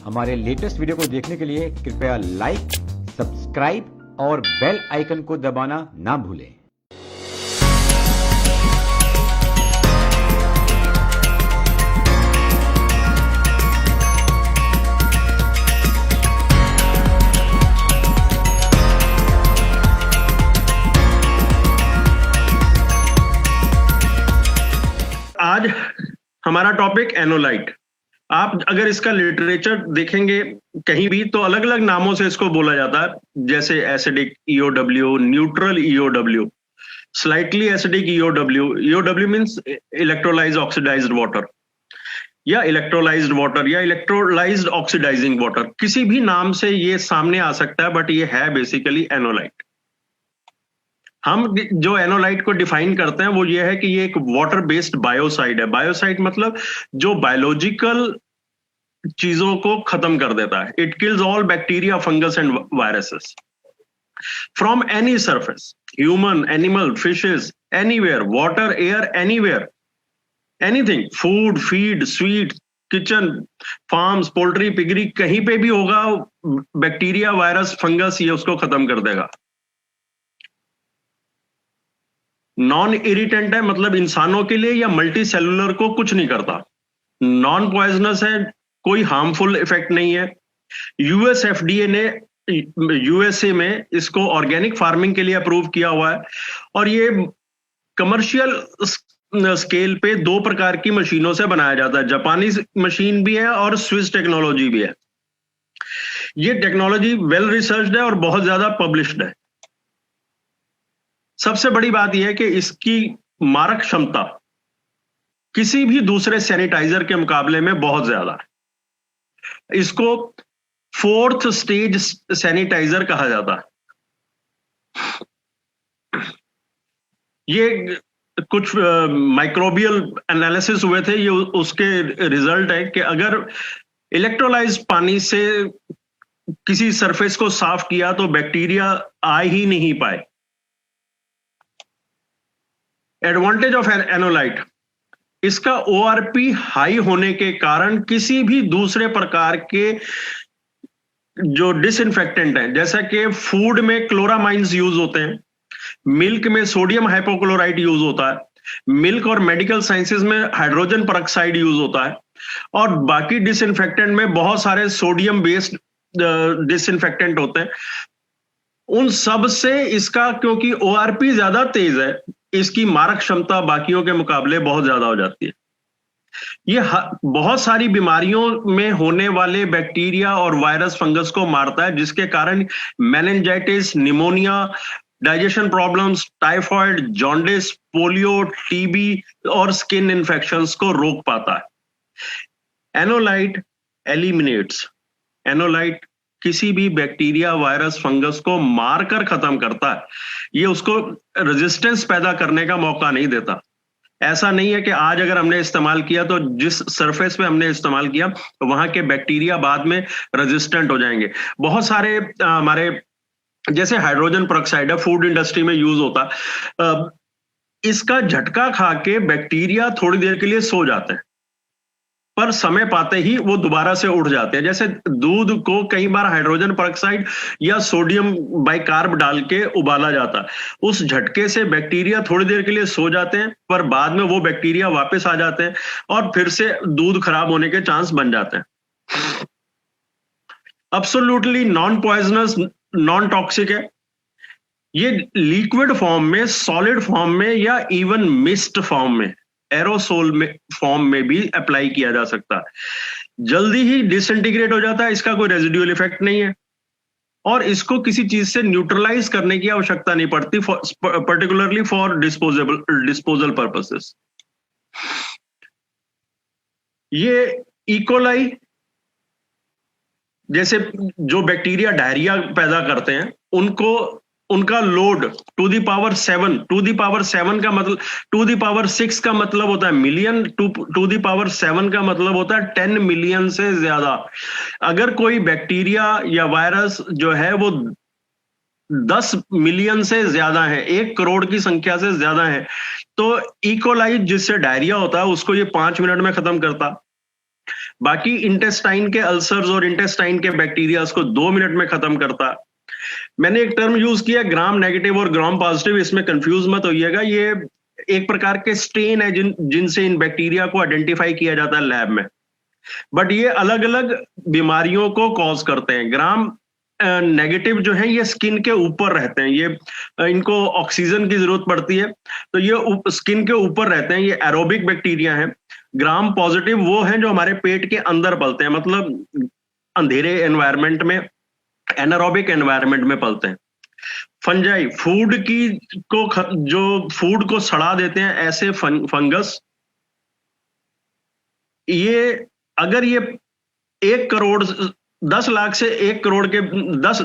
हमारे latest video को देखने के लिए कृपया लाइक, सब्सक्राइब और बेल आइकन को दबाना ना भूलें। आज हमारा टॉपिक एनोलाइट। आप अगर इसका लिटरेचर देखेंगे कहीं भी तो अलग अलग नामों से इसको बोला जाता है, जैसे acidic EOW, neutral EOW, slightly acidic EOW. EOW means electrolysed oxidised water या इलेक्ट्रोलाइज्ड वाटर या इलेक्ट्रोलाइज्ड ऑक्सीडाइजिंग वाटर, किसी भी नाम से ये सामने आ सकता है, बट ये है बेसिकली एनोलाइट। हम जो एनोलाइट को डिफाइन करते हैं वो ये है कि ये एक वाटर बेस्ड बायोसाइड है। बायोसाइड मतलब जो बायोलॉजिकल चीजों को खत्म कर देता है। It kills all bacteria, fungus and viruses from any surface, human, animal, fishes, anywhere, water, air, anywhere, anything, food, feed, sweet, kitchen, farms, poultry, piggery, कहीं पे भी होगा बैक्टीरिया, वायरस, फंगस, ये उसको खत्म कर देगा। नॉन इरिटेंट है, मतलब इंसानों के लिए या मल्टी सेलुलर को कुछ नहीं करता। नॉन पॉइजनस है, कोई हार्मफुल इफेक्ट नहीं है। यूएस एफडीए ने यूएसए में इसको ऑर्गेनिक फार्मिंग के लिए अप्रूव किया हुआ है, और ये कमर्शियल स्केल पे 2 प्रकार की मशीनों से बनाया जाता है। जापानी मशीन भी है और स्विस टेक्नोलॉजी भी है। ये टेक्नोलॉजी वेल रिसर्च्ड है और बहुत ज्यादा पब्लिश्ड है। सबसे बड़ी बात यह है कि इसकी मारक क्षमता किसी भी दूसरे सैनिटाइजर के मुकाबले में बहुत ज्यादा है। इसको 4th स्टेज सैनिटाइजर कहा जाता है। ये कुछ माइक्रोबियल एनालिसिस हुए थे, ये उसके रिजल्ट है कि अगर इलेक्ट्रोलाइज्ड पानी से किसी सरफेस को साफ किया तो बैक्टीरिया आ ही नहीं पाए। एडवांटेज ऑफ एनोलाइट, इसका ओआरपी हाई होने के कारण किसी भी दूसरे प्रकार के जो डिसइंफेक्टेंट हैं, जैसा कि फूड में क्लोरामाइंस यूज होते हैं, मिल्क में सोडियम हाइपोक्लोराइट यूज होता है, मिल्क और मेडिकल साइंसेज में हाइड्रोजन परऑक्साइड यूज होता है, और बाकी डिसइंफेक्टेंट में बहुत सारे सोडियम बेस्ड डिसइंफेक्टेंट होते हैं। उन सब से इसका, क्योंकि ओआरपी ज्यादा तेज है, इसकी मारक क्षमता बाकियों के मुकाबले बहुत ज्यादा हो जाती है। ये बहुत सारी बीमारियों में होने वाले बैक्टीरिया और वायरस, फंगस को मारता है, जिसके कारण meningitis, pneumonia, digestion problems, typhoid, jaundice, polio, TB और स्किन इन्फेक्शंस को रोक पाता है। एनोलाइट एलिमिनेट्स, एनोलाइट किसी भी बैक्टीरिया, वायरस, फंगस को मारकर खत्म करता है। ये उसको रेजिस्टेंस पैदा करने का मौका नहीं देता। ऐसा नहीं है कि आज अगर हमने इस्तेमाल किया तो जिस सरफेस पे हमने इस्तेमाल किया तो वहां के बैक्टीरिया बाद में रेजिस्टेंट हो जाएंगे। बहुत सारे हमारे जैसे हाइड्रोजन परऑक्साइड है, फूड इंडस्ट्री में यूज होता है। इसका झटका खा के बैक्टीरिया थोड़ी देर के लिए सो जाते हैं, पर समय पाते ही वो दोबारा से उठ जाते हैं। जैसे दूध को कई बार हाइड्रोजन परऑक्साइड या सोडियम बाइकार्ब डाल के उबाला जाता है, उस झटके से बैक्टीरिया थोड़ी देर के लिए सो जाते हैं, पर बाद में वो बैक्टीरिया वापस आ जाते हैं और फिर से दूध खराब होने के चांस बन जाते हैं। Absolutely non poisonous, non toxic है। ये लिक्विड फॉर्म में, सॉलिड फॉर्म में या इवन मिस्ट फॉर्म में, एरोसोल में फॉर्म में भी अप्लाई किया जा सकता है। जल्दी ही डिसइंटीग्रेट हो जाता है, इसका कोई रेजिडुअल इफेक्ट नहीं है, और इसको किसी चीज से न्यूट्रलाइज करने की आवश्यकता नहीं पड़ती, पर्टिकुलरली फॉर डिस्पोजल पर्पसेस। ये इकोलाई जैसे जो बैक्टीरिया डायरिया पैदा करते हैं, उनका load to the power 7, to the power 7 का मतलब, टू द पावर 6 का मतलब होता है मिलियन, टू द पावर 7 का मतलब होता है 10 मिलियन से ज्यादा। अगर कोई बैक्टीरिया या वायरस जो है वो 10 मिलियन से ज्यादा है, 1 करोड़ की संख्या से ज्यादा है, तो इकोलाई जिससे डायरिया होता है उसको ये 5 मिनट में खत्म करता। बाकी इंटेस्टाइन के अल्सर्स और इंटेस्टाइन के बैक्टीरिया को 2 मिनट में खत्म करता है। मैंने एक टर्म यूज किया ग्राम नेगेटिव और ग्राम पॉजिटिव, इसमें कंफ्यूज मत होइएगा। ये एक प्रकार के स्टेन है जिनसे इन बैक्टीरिया को आइडेंटिफाई किया जाता है लैब में, बट ये अलग अलग बीमारियों को कॉज करते हैं। ग्राम नेगेटिव जो है ये स्किन के ऊपर रहते हैं, ये इनको ऑक्सीजन की जरूरत पड़ती है, तो ये स्किन के ऊपर रहते हैं, ये एरोबिक बैक्टीरिया हैं। ग्राम पॉजिटिव वो हैं जो हमारे पेट के अंदर पलते हैं, मतलब अंधेरे एनवायरनमेंट में, एनारोबिक एनवायरनमेंट में पलते हैं। फंजाई जो फूड को सड़ा देते हैं, ऐसे फंगस, ये अगर ये 1 करोड़ 10 लाख से 1 करोड़ के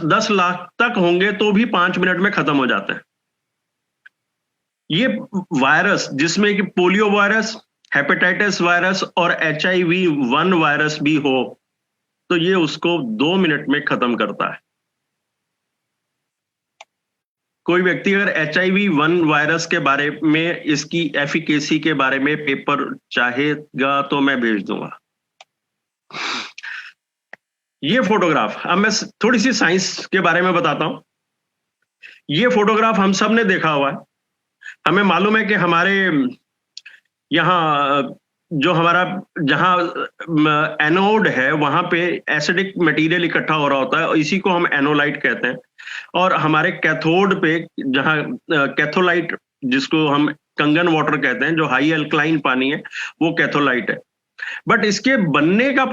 10 लाख तक होंगे तो भी 5 मिनट में खत्म हो जाते हैं। ये वायरस जिसमें कि पोलियो वायरस, हेपेटाइटिस वायरस और HIV-1 वायरस भी हो, तो ये उसको 2 मिनट में खत्म करता है। कोई व्यक्ति अगर HIV-1 वायरस के बारे में, इसकी एफिकेसी के बारे में पेपर चाहेगा तो मैं भेज दूंगा। ये फोटोग्राफ, अब मैं थोड़ी सी साइंस के बारे में बताता हूं। ये फोटोग्राफ हम सब ने देखा हुआ है। हमें मालूम है कि हमारे यहाँ जो हमारा जहां एनोड है वहां पे एसिडिक मटेरियल इकट्ठा हो रहा होता है, और इसी को हम एनोलाइट कहते हैं। और हमारे कैथोड पे जहां कैथोलाइट, जिसको हम कंगन वाटर कहते हैं, जो हाई अल्कलाइन पानी है, वो कैथोलाइट है। बट इसके बनने के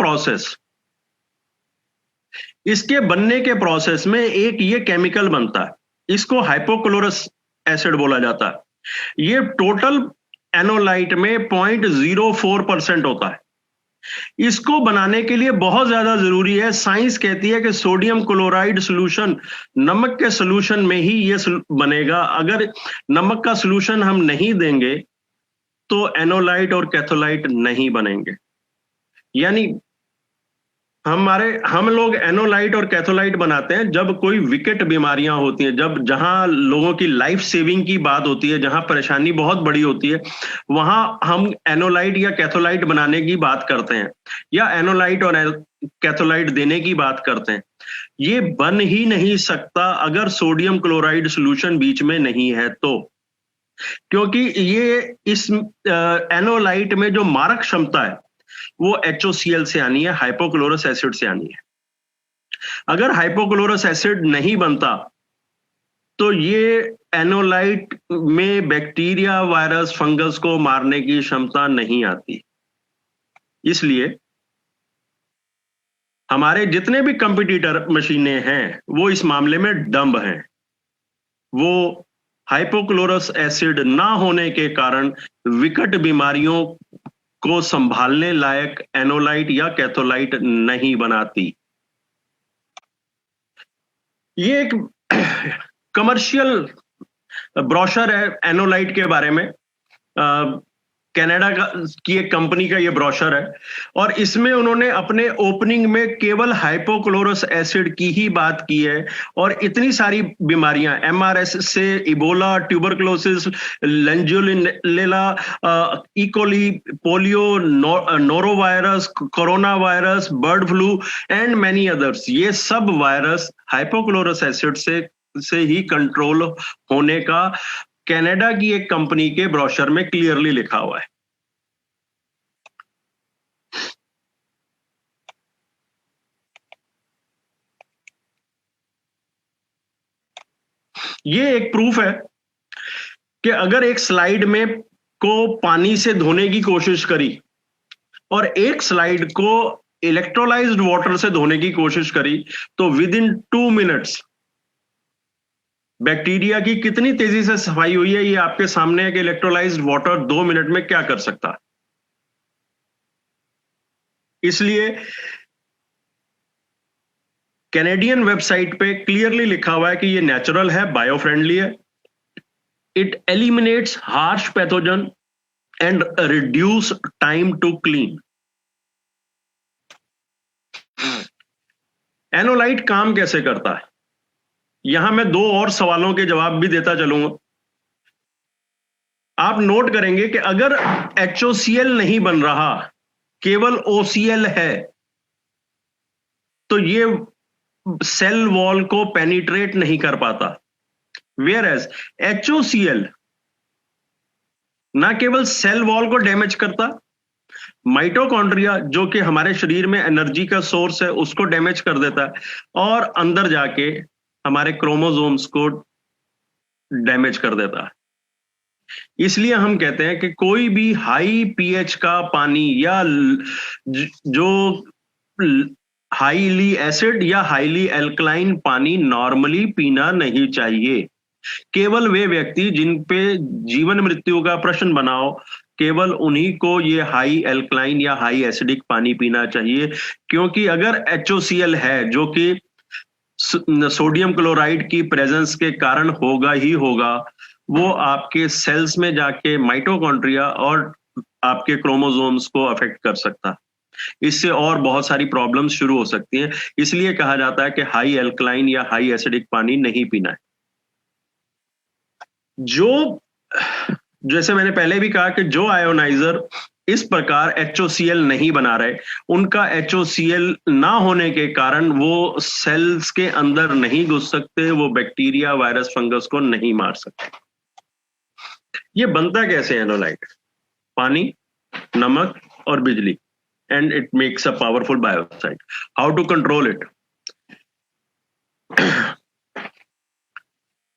प्रोसेस में एक ये केमिकल बनता है, इसको हाइपोक्लोरस एसिड बोला जाता है। ये टोटल एनोलाइट में 0.04% होता है। इसको बनाने के लिए बहुत ज्यादा जरूरी है, साइंस कहती है कि सोडियम क्लोराइड सॉल्यूशन, नमक के सॉल्यूशन में ही ये बनेगा। अगर नमक का सॉल्यूशन हम नहीं देंगे तो एनोलाइट और कैथोलाइट नहीं बनेंगे। यानी हम लोग एनोलाइट और कैथोलाइट बनाते हैं जब कोई विकट बीमारियां होती हैं, जहां लोगों की लाइफ सेविंग की बात होती है, जहां परेशानी बहुत बड़ी होती है, वहां हम एनोलाइट या कैथोलाइट बनाने की बात करते हैं, या एनोलाइट और कैथोलाइट देने की बात करते हैं। ये बन ही नहीं सकता अगर सोडियम क्लोराइड सॉल्यूशन बीच में नहीं है तो, क्योंकि ये इस एनोलाइट में जो मारक क्षमता है वो HOCl से आनी है, हाइपोक्लोरस एसिड से आनी है। अगर हाइपोक्लोरस एसिड नहीं बनता तो ये एनोलाइट में बैक्टीरिया, वायरस, फंगस को मारने की क्षमता नहीं आती। इसलिए हमारे जितने भी कंपटीटर मशीनें हैं वो इस मामले में डम्ब हैं। वो हाइपोक्लोरस एसिड ना होने के कारण विकट बीमारियों को संभालने लायक एनोलाइट या कैथोलाइट नहीं बनाती। ये एक कमर्शियल ब्रोशर है एनोलाइट के बारे में, कनाडा की एक कंपनी का ये ब्रोशर है, और इसमें उन्होंने अपने ओपनिंग में केवल हाइपोक्लोरस एसिड की ही बात की है, और इतनी सारी बीमारियां, MRS से इबोला, ट्यूबरक्लोसिस, लेंजुलेला, E coli, polio, norovirus, corona virus, bird flu and many others, ये सब वायरस हाइपोक्लोरस एसिड से ही कंट्रोल होने का कनाडा की एक कंपनी के ब्रोशर में क्लियरली लिखा हुआ है। ये एक प्रूफ है कि अगर एक स्लाइड में को पानी से धोने की कोशिश करी और एक स्लाइड को इलेक्ट्रोलाइज्ड वाटर से धोने की कोशिश करी, तो विद इन 2 मिनट्स बैक्टीरिया की कितनी तेजी से सफाई हुई है ये आपके सामने है कि इलेक्ट्रोलाइज्ड वाटर 2 मिनट में क्या कर सकता है। इसलिए कैनेडियन वेबसाइट पे क्लियरली लिखा हुआ है कि ये नेचुरल है, बायो फ्रेंडली है, it eliminates harsh pathogen and reduce time to clean. Anolyte काम कैसे करता है, यहां मैं 2 और सवालों के जवाब भी देता चलूंगा। आप नोट करेंगे कि अगर HOCl नहीं बन रहा, केवल OCl है तो ये सेल वॉल को पेनिट्रेट नहीं कर पाता, वेयर एज HOCl ना केवल सेल वॉल को डैमेज करता, माइटोकॉन्ड्रिया जो कि हमारे शरीर में एनर्जी का सोर्स है उसको डैमेज कर देता है, और अंदर जाके हमारे क्रोमोसोम्स को डैमेज कर देता है। इसलिए हम कहते हैं कि कोई भी हाई पीएच का पानी या जो हाईली एसिड या हाईली एल्कलाइन पानी नॉर्मली पीना नहीं चाहिए। केवल वे व्यक्ति जिन पे जीवन मृत्यु का प्रश्न बना हो, केवल उन्हीं को ये हाई एल्कलाइन या हाई एसिडिक पानी पीना चाहिए, क्योंकि अगर HOCl है जो कि सोडियम क्लोराइड की प्रेजेंस के कारण होगा ही होगा, वो आपके सेल्स में जाके माइटोकॉन्ड्रिया और आपके क्रोमोसोम्स को अफेक्ट कर सकता है। इससे और बहुत सारी प्रॉब्लम्स शुरू हो सकती हैं। इसलिए कहा जाता है कि हाई एल्कलाइन या हाई एसिडिक पानी नहीं पीना है। जैसे मैंने पहले भी कहा कि जो आयोनाइजर इस प्रकार HOCl नहीं बना रहे, उनका HOCl ना होने के कारण वो सेल्स के अंदर नहीं घुस सकते, वो बैक्टीरिया, वायरस, फंगस को नहीं मार सकते। ये बनता कैसे एनोलाइट? पानी, नमक और बिजली, and it makes a powerful biocide. How to control it?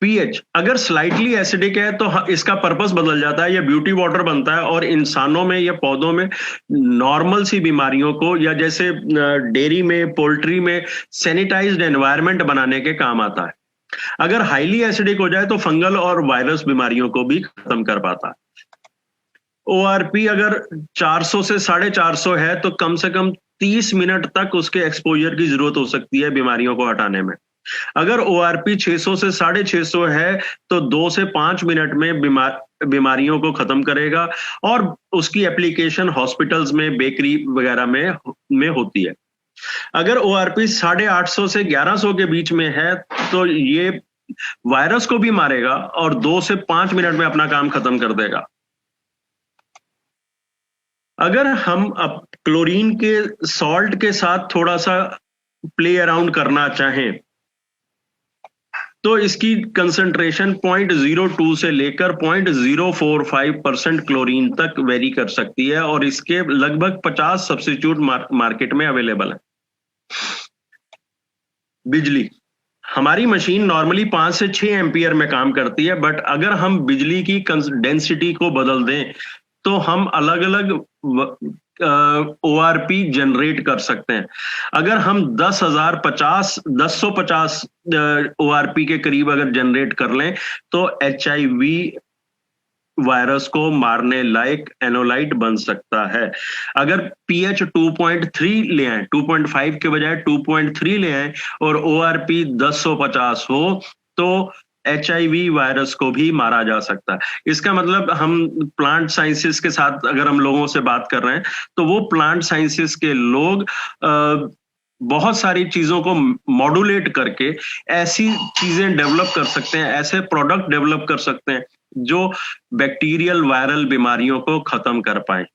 PH अगर स्लाइटली एसिडिक है तो इसका पर्पस बदल जाता है, ये ब्यूटी वाटर बनता है और इंसानों में या पौधों में नॉर्मल सी बीमारियों को, या जैसे डेयरी में, पोल्ट्री में सैनिटाइज्ड एनवायरनमेंट बनाने के काम आता है। अगर हाईली एसिडिक हो जाए तो फंगल और वायरस बीमारियों को भी खत्म कर पाता है। ORP अगर 400 से 450 है तो कम से कम 30 मिनट तक उसके एक्सपोजर की जरूरत हो सकती है बीमारियों को हटाने में। अगर ORP 600 से 650 है तो 2 से 5 मिनट में बीमारियों को खत्म करेगा, और उसकी एप्लीकेशन हॉस्पिटल्स में, बेकरी वगैरह में होती है। अगर ORP 850 से 1100 के बीच में है तो ये वायरस को भी मारेगा और 2 से 5 मिनट में अपना काम खत्म कर देगा। अगर हम अब क्लोरीन के सॉल्ट के साथ थोड़ा सा प्ले अराउंड करना चाहें तो इसकी कंसंट्रेशन 0.02 से लेकर 0.045% क्लोरीन तक वेरी कर सकती है, और इसके लगभग 50 सब्स्टिट्यूट मार्केट में अवेलेबल है। बिजली, हमारी मशीन नॉर्मली 5 से 6 एम्पियर में काम करती है, बट अगर हम बिजली की डेंसिटी को बदल दें तो हम अलग अलग ORP जनरेट कर सकते हैं। अगर हम 10,050 ORP के करीब अगर जनरेट कर लें तो HIV वायरस को मारने लायक एनोलाइट बन सकता है। अगर pH 2.3 ले आए, 2.5 के बजाय 2.3 ले आए और ORP 1050 हो तो HIV वायरस को भी मारा जा सकता है। इसका मतलब हम प्लांट साइंसेस के साथ अगर हम लोगों से बात कर रहे हैं तो वो प्लांट साइंसेस के लोग बहुत सारी चीजों को मॉड्यूलेट करके ऐसी चीजें डेवलप कर सकते हैं, ऐसे प्रोडक्ट डेवलप कर सकते हैं जो बैक्टीरियल वायरल बीमारियों को खत्म कर पाए।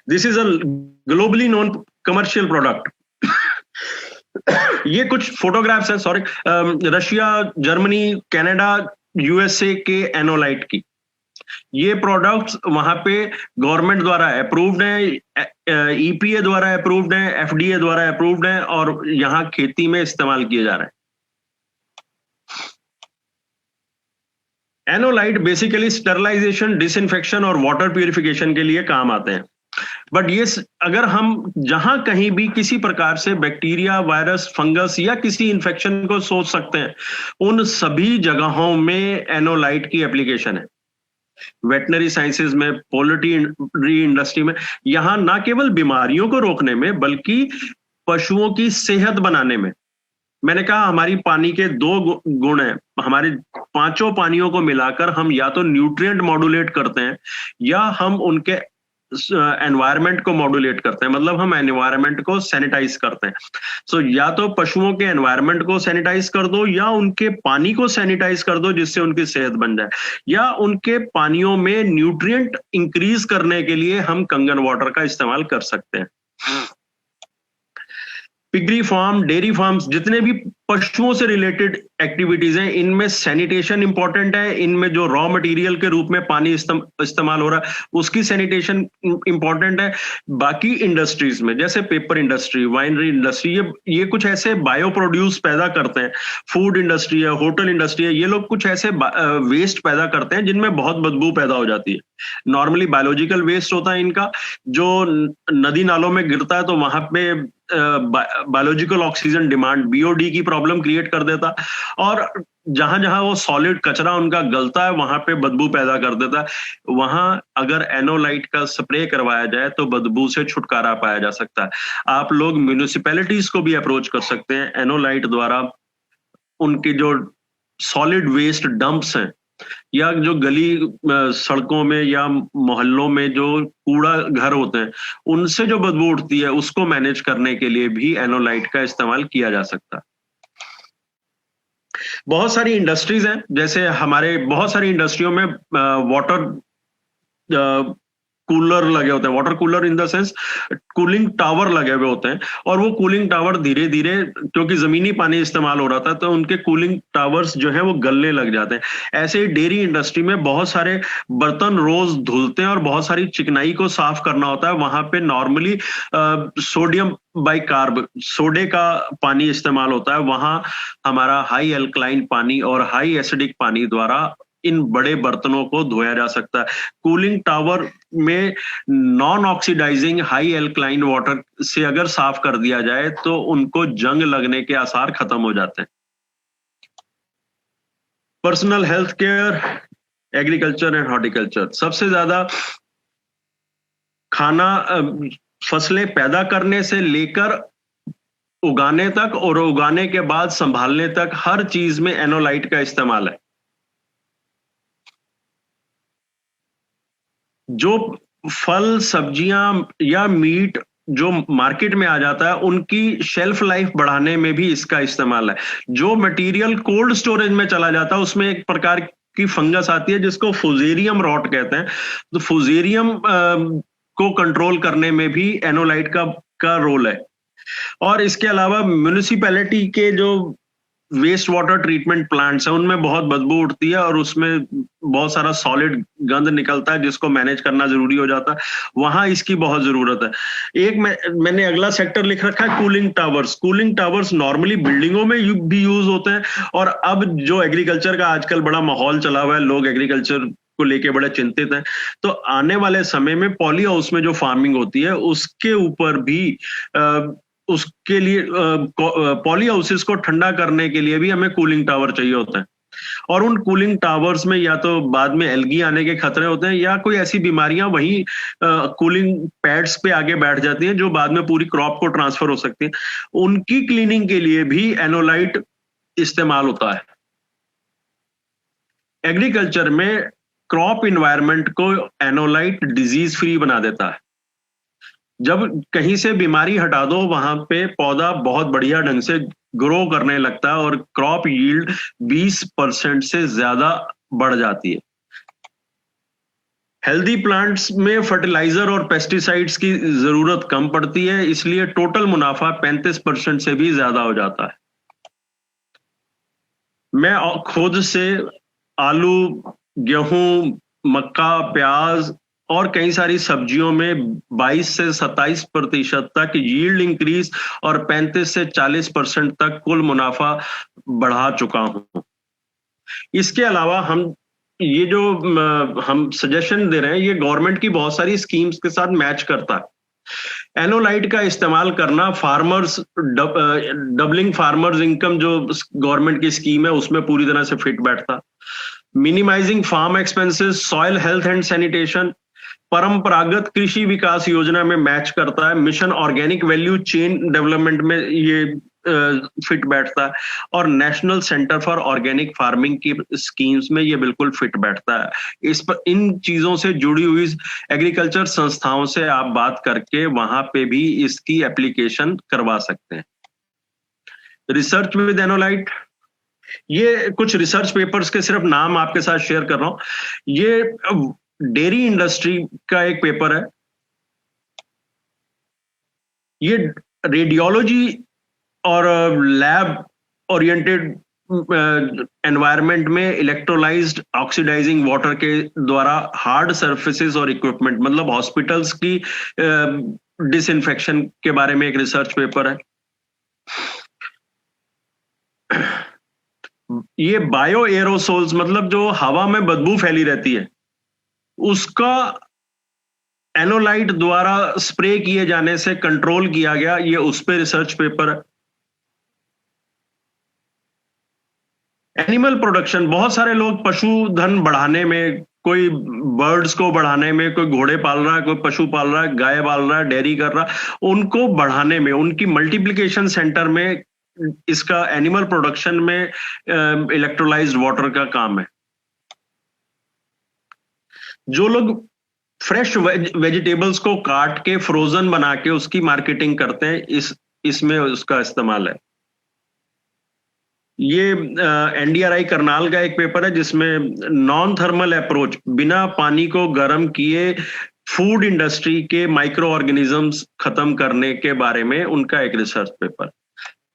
This is a globally known commercial product. ये कुछ फोटोग्राफ्स हैं, sorry, Russia, Germany, Canada, USA के एनोलाइट की। ये प्रोडक्ट्स वहां पे गवर्नमेंट द्वारा अप्रूव्ड हैं, EPA द्वारा अप्रूव्ड हैं, FDA द्वारा अप्रूव्ड हैं, और यहां खेती में इस्तेमाल किए जा रहे हैं। एनोलाइट बेसिकली स्टरलाइजेशन, डिसइंफेक्शन और वाटर प्यूरिफिकेशन के लिए काम आते हैं। बट ये अगर हम जहां कहीं भी किसी प्रकार से बैक्टीरिया, वायरस, फंगस या किसी इंफेक्शन को सोच सकते हैं, उन सभी जगहों में एनोलाइट की एप्लीकेशन है। वेटनरी साइंसेज में, पोल्ट्री इंडस्ट्री में, यहां ना केवल बीमारियों को रोकने में बल्कि पशुओं की सेहत बनाने में। मैंने कहा हमारी पानी के 2 गुण हैं। हमारे 5 पानियों को मिलाकर हम या तो न्यूट्रिएंट मॉड्यूलेट करते हैं या हम उनके एनवायरनमेंट को मॉड्यूलेट करते हैं, मतलब हम एनवायरनमेंट को सैनिटाइज करते हैं। सो या तो पशुओं के एनवायरनमेंट को सैनिटाइज कर दो, या उनके पानी को सैनिटाइज कर दो जिससे उनकी सेहत बन जाए, या उनके पानियों में न्यूट्रिएंट इंक्रीज करने के लिए हम कंगन वाटर का इस्तेमाल कर सकते हैं। पिगरी फार्म, डेयरी फार्म्स, जितने भी पशुओं से रिलेटेड एक्टिविटीज हैं, इनमें सैनिटेशन इंपॉर्टेंट है। इनमें जो रॉ मटेरियल के रूप में पानी इस्तेमाल हो रहा है उसकी सैनिटेशन इंपॉर्टेंट है। बाकी इंडस्ट्रीज में जैसे पेपर इंडस्ट्री, वाइनरी इंडस्ट्री, ये कुछ ऐसे बायो प्रोड्यूस पैदा करते हैं। फूड इंडस्ट्री है, होटल इंडस्ट्री है, ये लोग कुछ ऐसे वेस्ट पैदा करते हैं जिनमें बहुत बदबू पैदा हो जाती है। नॉर्मली बायोलॉजिकल वेस्ट होता है इनका, जो नदी नालों में गिरता है तो वहां पे बायोलॉजिकल ऑक्सीजन डिमांड, बीओडी की प्रॉब्लम क्रिएट कर देता, और जहां जहां वो सॉलिड कचरा उनका गलता है वहां पे बदबू पैदा कर देता है। वहां अगर एनोलाइट का स्प्रे करवाया जाए तो बदबू से छुटकारा पाया जा सकता है। आप लोग म्यूनिसिपैलिटीज को भी अप्रोच कर सकते हैं एनोलाइट द्वारा। उनके जो सॉलिड वेस्ट डंप्स हैं, या जो गली सड़कों में या मोहल्लों में जो कूड़ा घर होते हैं, उनसे जो बदबू उठती है उसको मैनेज करने के लिए भी एनोलाइट का इस्तेमाल किया जा सकता है। बहुत सारी इंडस्ट्रीज हैं, जैसे हमारे बहुत सारी इंडस्ट्रियों में वाटर कूलर लगे होते हैं। Water cooler in the sense cooling tower लगे हुए होते हैं, और वो कूलिंग टावर धीरे धीरे, क्योंकि जमीनी पानी इस्तेमाल हो रहा था, तो उनके कूलिंग टावर्स जो है वो गलने लग जाते हैं। ऐसे ही डेयरी इंडस्ट्री में बहुत सारे बर्तन रोज धुलते हैं और बहुत सारी चिकनाई को साफ करना होता है। वहां पे नॉर्मली सोडियम बाइकार्ब, सोडे का पानी इस्तेमाल होता है। वहां हमारा हाई एल्कलाइन पानी और हाई एसिडिक पानी द्वारा इन बड़े बर्तनों को धोया जा सकता है। कूलिंग टावर में non oxidising high alkaline water से अगर साफ कर दिया जाए तो उनको जंग लगने के आसार खत्म हो जाते हैं। Personal health care, agriculture and horticulture, सबसे ज्यादा खाना, फसलें पैदा करने से लेकर उगाने तक और उगाने के बाद संभालने तक हर चीज में एनोलाइट का इस्तेमाल है। जो फल, सब्जियां या मीट जो मार्केट में आ जाता है उनकी शेल्फ लाइफ बढ़ाने में भी इसका इस्तेमाल है। जो मटेरियल कोल्ड स्टोरेज में चला जाता है उसमें एक प्रकार की फंगस आती है जिसको फुजेरियम रॉट कहते हैं। तो फुजेरियम को कंट्रोल करने में भी एनोलाइट का रोल है। और इसके अलावा म्युनिसिपैलिटी के जो वेस्ट वाटर ट्रीटमेंट प्लांट्स हैं उनमें बहुत बदबू उठती है और उसमें बहुत सारा सॉलिड गंद निकलता है जिसको मैनेज करना जरूरी हो जाता है। वहां इसकी बहुत जरूरत है। एक मैंने अगला सेक्टर लिख रखा है cooling towers. Cooling towers normally बिल्डिंगों में भी यूज होते हैं, और अब जो एग्रीकल्चर का आजकल बड़ा माहौल चला हुआ है, लोग एग्रीकल्चर को लेके बड़े चिंतित हैं, तो आने वाले समय में पॉली हाउस में जो फार्मिंग होती है उसके ऊपर भी उसके लिए पॉली हाउसेस को ठंडा करने के लिए भी हमें कूलिंग टावर चाहिए होता है। और उन कूलिंग टावर्स में या तो बाद में एल्गी आने के खतरे होते हैं या कोई ऐसी बीमारियां वहीं कूलिंग पैड्स पे आगे बैठ जाती हैं जो बाद में पूरी क्रॉप को ट्रांसफर हो सकती है। उनकी क्लीनिंग के लिए भी एनोलाइट इस्तेमाल होता है। एग्रीकल्चर में क्रॉप इन्वायरमेंट को एनोलाइट डिजीज फ्री बना देता है। जब कहीं से बीमारी हटा दो वहां पे पौधा बहुत बढ़िया ढंग से ग्रो करने लगता है और क्रॉप यील्ड 20% से ज्यादा बढ़ जाती है। हेल्दी प्लांट्स में फर्टिलाइजर और पेस्टिसाइड्स की जरूरत कम पड़ती है, इसलिए टोटल मुनाफा 35% से भी ज्यादा हो जाता है। मैं खुद से आलू, गेहूं, मक्का, प्याज और कई सारी सब्जियों में 22 से 27% तक यील्ड इंक्रीज और 35 से 40% तक कुल मुनाफा बढ़ा चुका हूं। इसके अलावा हम ये जो हम सजेशन दे रहे हैं ये गवर्नमेंट की बहुत सारी स्कीम्स के साथ मैच करता है। एनोलाइट का इस्तेमाल करना फार्मर्स डबलिंग फार्मर्स इनकम जो गवर्नमेंट की स्कीम है उसमें पूरी तरह से फिट बैठता। Minimising farm expenses, soil health and sanitation, Paramparagat Krishi Vikas Yojana में मैच करता है। Mission organic value chain development में ये फिट बैठता है, और national centre for organic farming की स्कीम्स में ये बिल्कुल फिट बैठता है। इस पर, इन चीजों से जुड़ी हुई एग्रीकल्चर संस्थाओं से आप बात करके वहां पे भी इसकी एप्लीकेशन करवा सकते हैं। रिसर्च विद एनोलाइट, ये कुछ रिसर्च पेपर्स के सिर्फ नाम आपके साथ शेयर कर रहा हूं। ये डेयरी इंडस्ट्री का एक पेपर है। ये रेडियोलॉजी और लैब ओरिएंटेड एनवायरनमेंट में इलेक्ट्रोलाइज्ड ऑक्सीडाइजिंग वाटर के द्वारा हार्ड सरफेसेस और इक्विपमेंट, मतलब हॉस्पिटल्स की डिसइंफेक्शन के बारे में एक रिसर्च पेपर है। ये बायो एरोसोल्स, मतलब जो हवा में बदबू फैली रहती है, उसका एनोलाइट द्वारा स्प्रे किए जाने से कंट्रोल किया गया, ये उस पे रिसर्च पेपर है। एनिमल प्रोडक्शन, बहुत सारे लोग पशुधन बढ़ाने में, कोई बर्ड्स को बढ़ाने में, कोई घोड़े पाल रहा है, कोई पशु पाल रहा है, गाय पाल रहा है, डेयरी कर रहा है, उनको बढ़ाने में, उनकी मल्टीप्लिकेशन सेंटर में इसका एनिमल प्रोडक्शन में इलेक्ट्रोलाइज्ड वाटर का काम है। जो लोग फ्रेश वेजिटेबल्स को काट के फ्रोजन बना के उसकी मार्केटिंग करते हैं, इसमें उसका इस्तेमाल है। ये एनडीआरआई करनाल का एक पेपर है जिसमें नॉन थर्मल अप्रोच, बिना पानी को गर्म किए फूड इंडस्ट्री के माइक्रो ऑर्गेनिजम्स खत्म करने के बारे में उनका एक रिसर्च पेपर।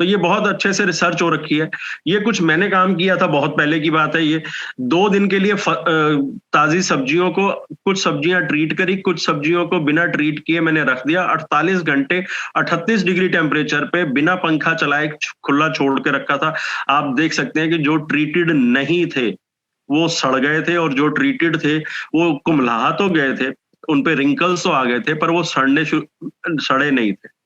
तो ये बहुत अच्छे से रिसर्च हो रखी है। ये कुछ मैंने काम किया था, बहुत पहले की बात है। ये 2 दिन के लिए ताजी सब्जियों को, कुछ सब्जियां ट्रीट करी, कुछ सब्जियों को बिना ट्रीट किए मैंने रख दिया। 48 घंटे 38 डिग्री टेम्परेचर पे बिना पंखा चलाए खुला छोड़ के रखा था। आप देख सकते हैं कि जो ट्रीटेड नहीं थे वो सड़ गए थे, और जो ट्रीटेड थे वो कुम्हला तो गए थे, उन पे रिंकल्स तो आ गए थे, पर वो सड़े नहीं थे।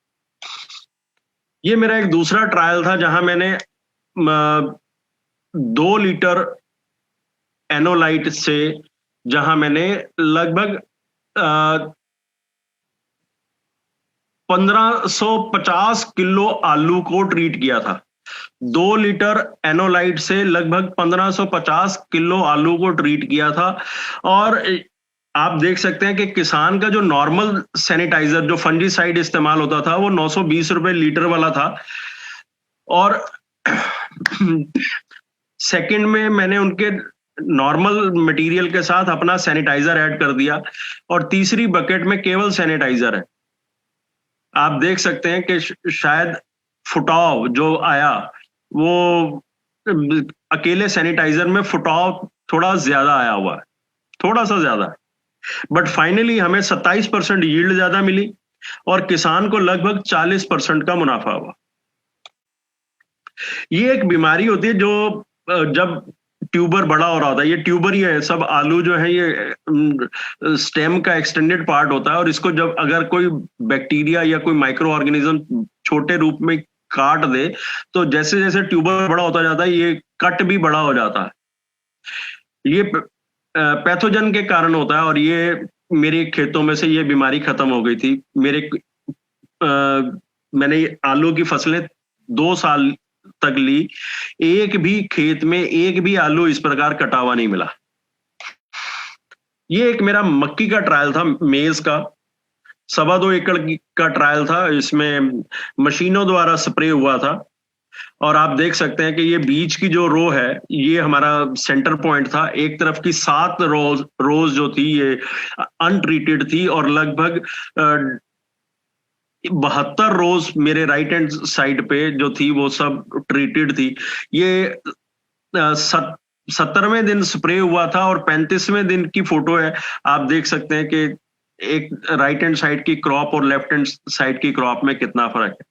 ये मेरा एक दूसरा ट्रायल था जहां मैंने 2 लीटर एनोलाइट से, जहां मैंने लगभग 1550 किलो आलू को ट्रीट किया था। 2 लीटर एनोलाइट से लगभग 1550 किलो आलू को ट्रीट किया था। और आप देख सकते हैं कि किसान का जो नॉर्मल सैनिटाइजर, जो फंजीसाइड इस्तेमाल होता था, वो 920 रुपए लीटर वाला था। और सेकंड में मैंने उनके नॉर्मल मटेरियल के साथ अपना सैनिटाइजर ऐड कर दिया, और तीसरी बकेट में केवल सैनिटाइजर है। आप देख सकते हैं कि शायद फुटाव जो आया, वो अकेले सैनिटाइजर में फुटाव थोड़ा ज्यादा आया हुआ है, थोड़ा सा ज्यादा। बट फाइनली हमें 27% यील्ड ज्यादा मिली और किसान को लगभग 40% का मुनाफा हुआ। ये एक बीमारी होती है जो जब ट्यूबर बड़ा हो रहा होता है, ये ट्यूबर ही है, सब आलू जो है ये स्टेम का एक्सटेंडेड पार्ट होता है, और इसको जब अगर कोई बैक्टीरिया या कोई माइक्रो ऑर्गेनिज्म छोटे रूप में काट दे, तो जैसे जैसे ट्यूबर बड़ा होता जाता है ये कट भी बड़ा हो जाता है। ये पैथोजन के कारण होता है, और ये मेरे खेतों में से ये बीमारी खत्म हो गई थी। मैंने आलू की फसलें 2 साल तक ली, एक भी खेत में एक भी आलू इस प्रकार कटा हुआ नहीं मिला। ये एक मेरा मक्की का ट्रायल था, मेज का 2.25 एकड़ का ट्रायल था। इसमें मशीनों द्वारा स्प्रे हुआ था, और आप देख सकते हैं कि ये बीच की जो रो है, ये हमारा सेंटर पॉइंट था। एक तरफ की 7 रोज जो थी ये अनट्रीटेड थी, और लगभग 72 रोज मेरे राइट हैंड साइड पे जो थी वो सब ट्रीटेड थी। ये 70वें दिन स्प्रे हुआ था, और 35वें दिन की फोटो है। आप देख सकते हैं कि एक राइट हैंड साइड की क्रॉप और लेफ्ट हैंड साइड की क्रॉप में कितना फर्क है।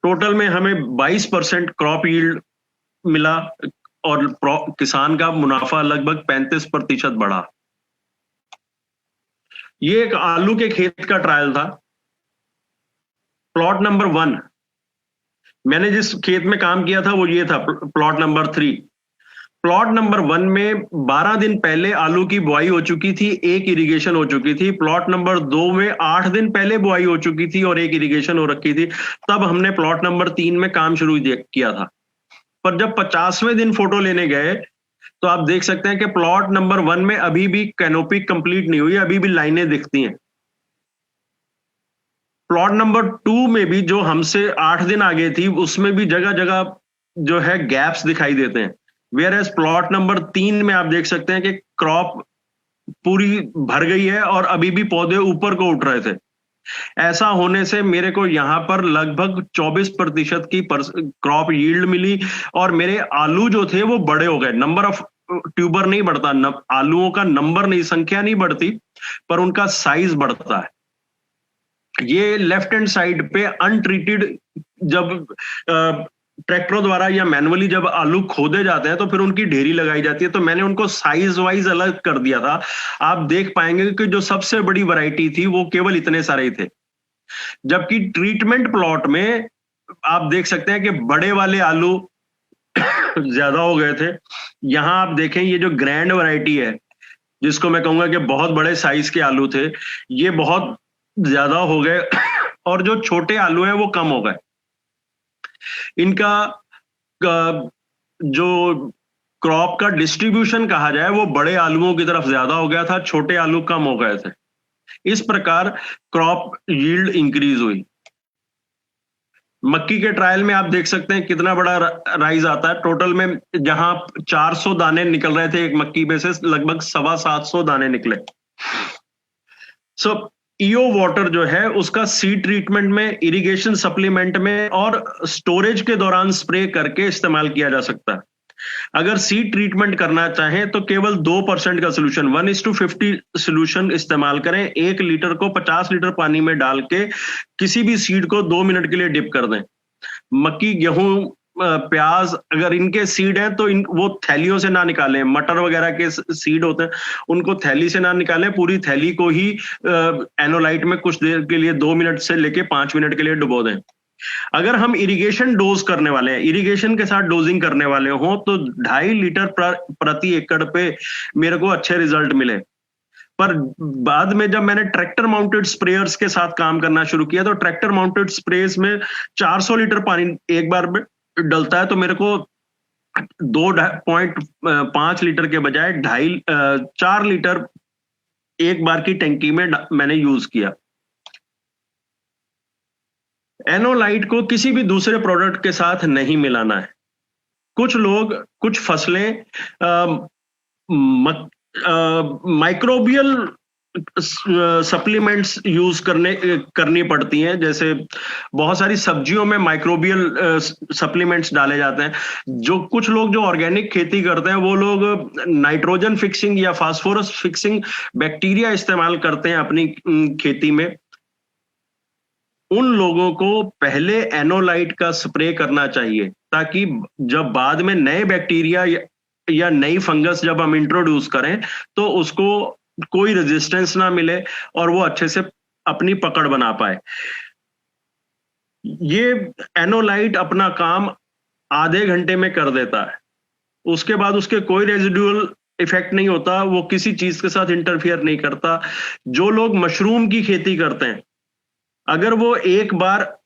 टोटल में हमें 22% क्रॉप यील्ड मिला, और किसान का मुनाफा लगभग 35% बढ़ा। ये एक आलू के खेत का ट्रायल था। प्लॉट नंबर 1, मैंने जिस खेत में काम किया था वो ये था, प्लॉट नंबर 3। प्लॉट नंबर 1 में 12 दिन पहले आलू की बुआई हो चुकी थी, एक इरिगेशन हो चुकी थी। प्लॉट नंबर 2 में 8 दिन पहले बुआई हो चुकी थी और एक इरिगेशन हो रखी थी। तब हमने प्लॉट नंबर 3 में काम शुरू किया था। पर जब 50वें दिन फोटो लेने गए तो आप देख सकते हैं कि प्लॉट नंबर 1 में अभी भी कैनोपी कंप्लीट नहीं हुई, अभी भी लाइनें दिखती हैं। प्लॉट नंबर 2 में भी जो हमसे 8 दिन आगे थी, उसमें भी जगह जगह जो है गैप्स दिखाई देते हैं। वेयर एज प्लॉट नंबर 3 में आप देख सकते हैं कि क्रॉप पूरी भर गई है और अभी भी पौधे ऊपर को उठ रहे थे। ऐसा होने से मेरे को यहां पर लगभग 24% की क्रॉप यील्ड मिली और मेरे आलू जो थे वो बड़े हो गए। नंबर ऑफ ट्यूबर नहीं बढ़ता, आलूओं का नंबर नहीं, संख्या नहीं बढ़ती, पर उनका साइज बढ़ता है। ये लेफ्ट हैंड साइड पे अनट्रीटेड जब ट्रैक्टरों द्वारा या मैनुअली जब आलू खोदे जाते हैं तो फिर उनकी ढेरी लगाई जाती है, तो मैंने उनको साइज वाइज अलग कर दिया था। आप देख पाएंगे कि जो सबसे बड़ी वैरायटी थी वो केवल इतने सारे थे, जबकि ट्रीटमेंट प्लॉट में आप देख सकते हैं कि बड़े वाले आलू ज्यादा हो गए थे। यहां आप देखें, ये जो ग्रैंड वैरायटी है, जिसको मैं कहूंगा कि बहुत बड़े साइज के आलू थे, ये बहुत ज्यादा हो गए और जो छोटे आलू हैं वो कम हो गए। इनका जो क्रॉप का डिस्ट्रीब्यूशन कहा जाए वो बड़े आलूओं की तरफ ज्यादा हो गया था, छोटे आलू कम हो गए थे। इस प्रकार क्रॉप यील्ड इंक्रीज हुई। मक्की के ट्रायल में आप देख सकते हैं कितना बड़ा राइज आता है। टोटल में जहां 400 दाने निकल रहे थे एक मक्की में से, लगभग 750 दाने निकले। ईओ वाटर जो है उसका सीड ट्रीटमेंट में, इरिगेशन सप्लीमेंट में और स्टोरेज के दौरान स्प्रे करके इस्तेमाल किया जा सकता है। अगर सीड ट्रीटमेंट करना चाहें तो केवल 2% का सोल्यूशन 1:50 सोल्यूशन इस्तेमाल करें। 1 लीटर को 50 लीटर पानी में डाल के किसी भी सीड को 2 मिनट के लिए डिप कर दें। मक्की, गेहूं, प्याज, अगर इनके सीड हैं तो वो थैलियों से ना निकालें। मटर वगैरह के सीड होते हैं उनको थैली से ना निकालें, पूरी थैली को ही एनोलाइट में कुछ देर के लिए 2 मिनट से लेके 5 मिनट के लिए डुबो दें। अगर हम इरिगेशन डोज करने वाले हैं, इरिगेशन के साथ डोजिंग करने वाले हों, तो 2.5 लीटर प्रति एकड़ पे मेरे को अच्छे रिजल्ट मिले। पर बाद में जब मैंने ट्रैक्टर माउंटेड स्प्रेयर्स के साथ काम करना शुरू किया तो ट्रैक्टर माउंटेड स्प्रेस में 400 लीटर पानी एक बार में डलता है, तो मेरे को 2.5 लीटर के बजाय 4 लीटर एक बार की टंकी में मैंने यूज किया। एनोलाइट को किसी भी दूसरे प्रोडक्ट के साथ नहीं मिलाना है। कुछ लोग, कुछ फसलें माइक्रोबियल सप्लीमेंट्स यूज करनी पड़ती हैं। जैसे बहुत सारी सब्जियों में माइक्रोबियल सप्लीमेंट्स डाले जाते हैं। जो कुछ लोग जो ऑर्गेनिक खेती करते हैं वो लोग नाइट्रोजन फिक्सिंग या फास्फोरस फिक्सिंग बैक्टीरिया इस्तेमाल करते हैं अपनी खेती में। उन लोगों को पहले एनोलाइट का स्प्रे करना चाहिए, ताकि जब बाद में नए बैक्टीरिया या नई फंगस जब हम इंट्रोड्यूस करें तो उसको कोई रेजिस्टेंस ना मिले और वो अच्छे से अपनी पकड़ बना पाए। ये एनोलाइट अपना काम आधे घंटे में कर देता है, उसके बाद उसके कोई रेजिडुअल इफेक्ट नहीं होता, वो किसी चीज के साथ इंटरफियर नहीं करता। जो लोग मशरूम की खेती करते हैं, अगर वो एक बार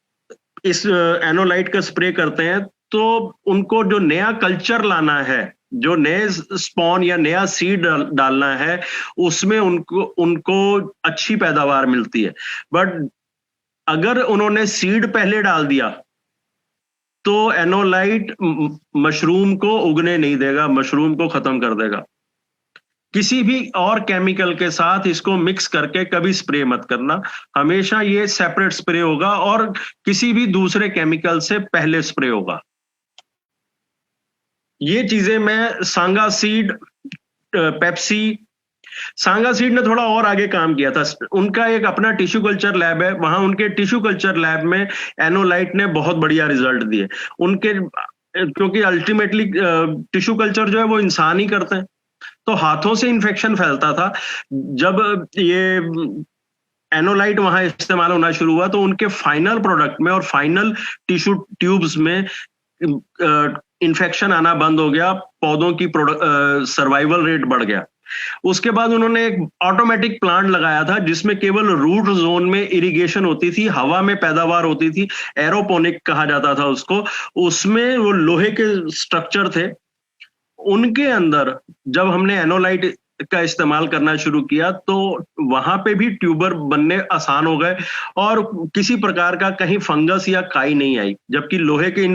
इस एनोलाइट का स्प्रे करते हैं तो उनको जो नया कल्चर लाना है, जो नए स्पॉन या नया सीड डालना है, उसमें उनको अच्छी पैदावार मिलती है। बट अगर उन्होंने सीड पहले डाल दिया तो एनोलाइट मशरूम को उगने नहीं देगा, मशरूम को खत्म कर देगा। किसी भी और केमिकल के साथ इसको मिक्स करके कभी स्प्रे मत करना, हमेशा ये सेपरेट स्प्रे होगा और किसी भी दूसरे केमिकल से पहले स्प्रे होगा। ये चीजें मैं सांगा सीड, पेप्सी, सांगा सीड ने थोड़ा और आगे काम किया था। उनका एक अपना टिश्यू कल्चर लैब है, वहां उनके टिश्यू कल्चर लैब में एनोलाइट ने बहुत बढ़िया रिजल्ट दिए उनके, क्योंकि अल्टीमेटली टिश्यू कल्चर जो है वो इंसान ही करते हैं, तो हाथों से इन्फेक्शन फैलता था। जब ये एनोलाइट वहां इस्तेमाल होना शुरू हुआ तो उनके फाइनल प्रोडक्ट में और फाइनल टिश्यू ट्यूब्स में इन्फेक्शन आना बंद हो गया, पौधों की सर्वाइवल रेट बढ़ गया। उसके बाद उन्होंने एक ऑटोमेटिक प्लांट लगाया था जिसमें केवल रूट जोन में इरिगेशन होती थी, हवा में पैदावार होती थी, एरोपोनिक कहा जाता था उसको। उसमें वो लोहे के स्ट्रक्चर थे, उनके अंदर जब हमने एनोलाइट का इस्तेमाल करना शुरू किया तो वहां पे भी ट्यूबर बनने आसान हो गए और किसी प्रकार का कहीं फंगस या काई नहीं आई, जबकि लोहे के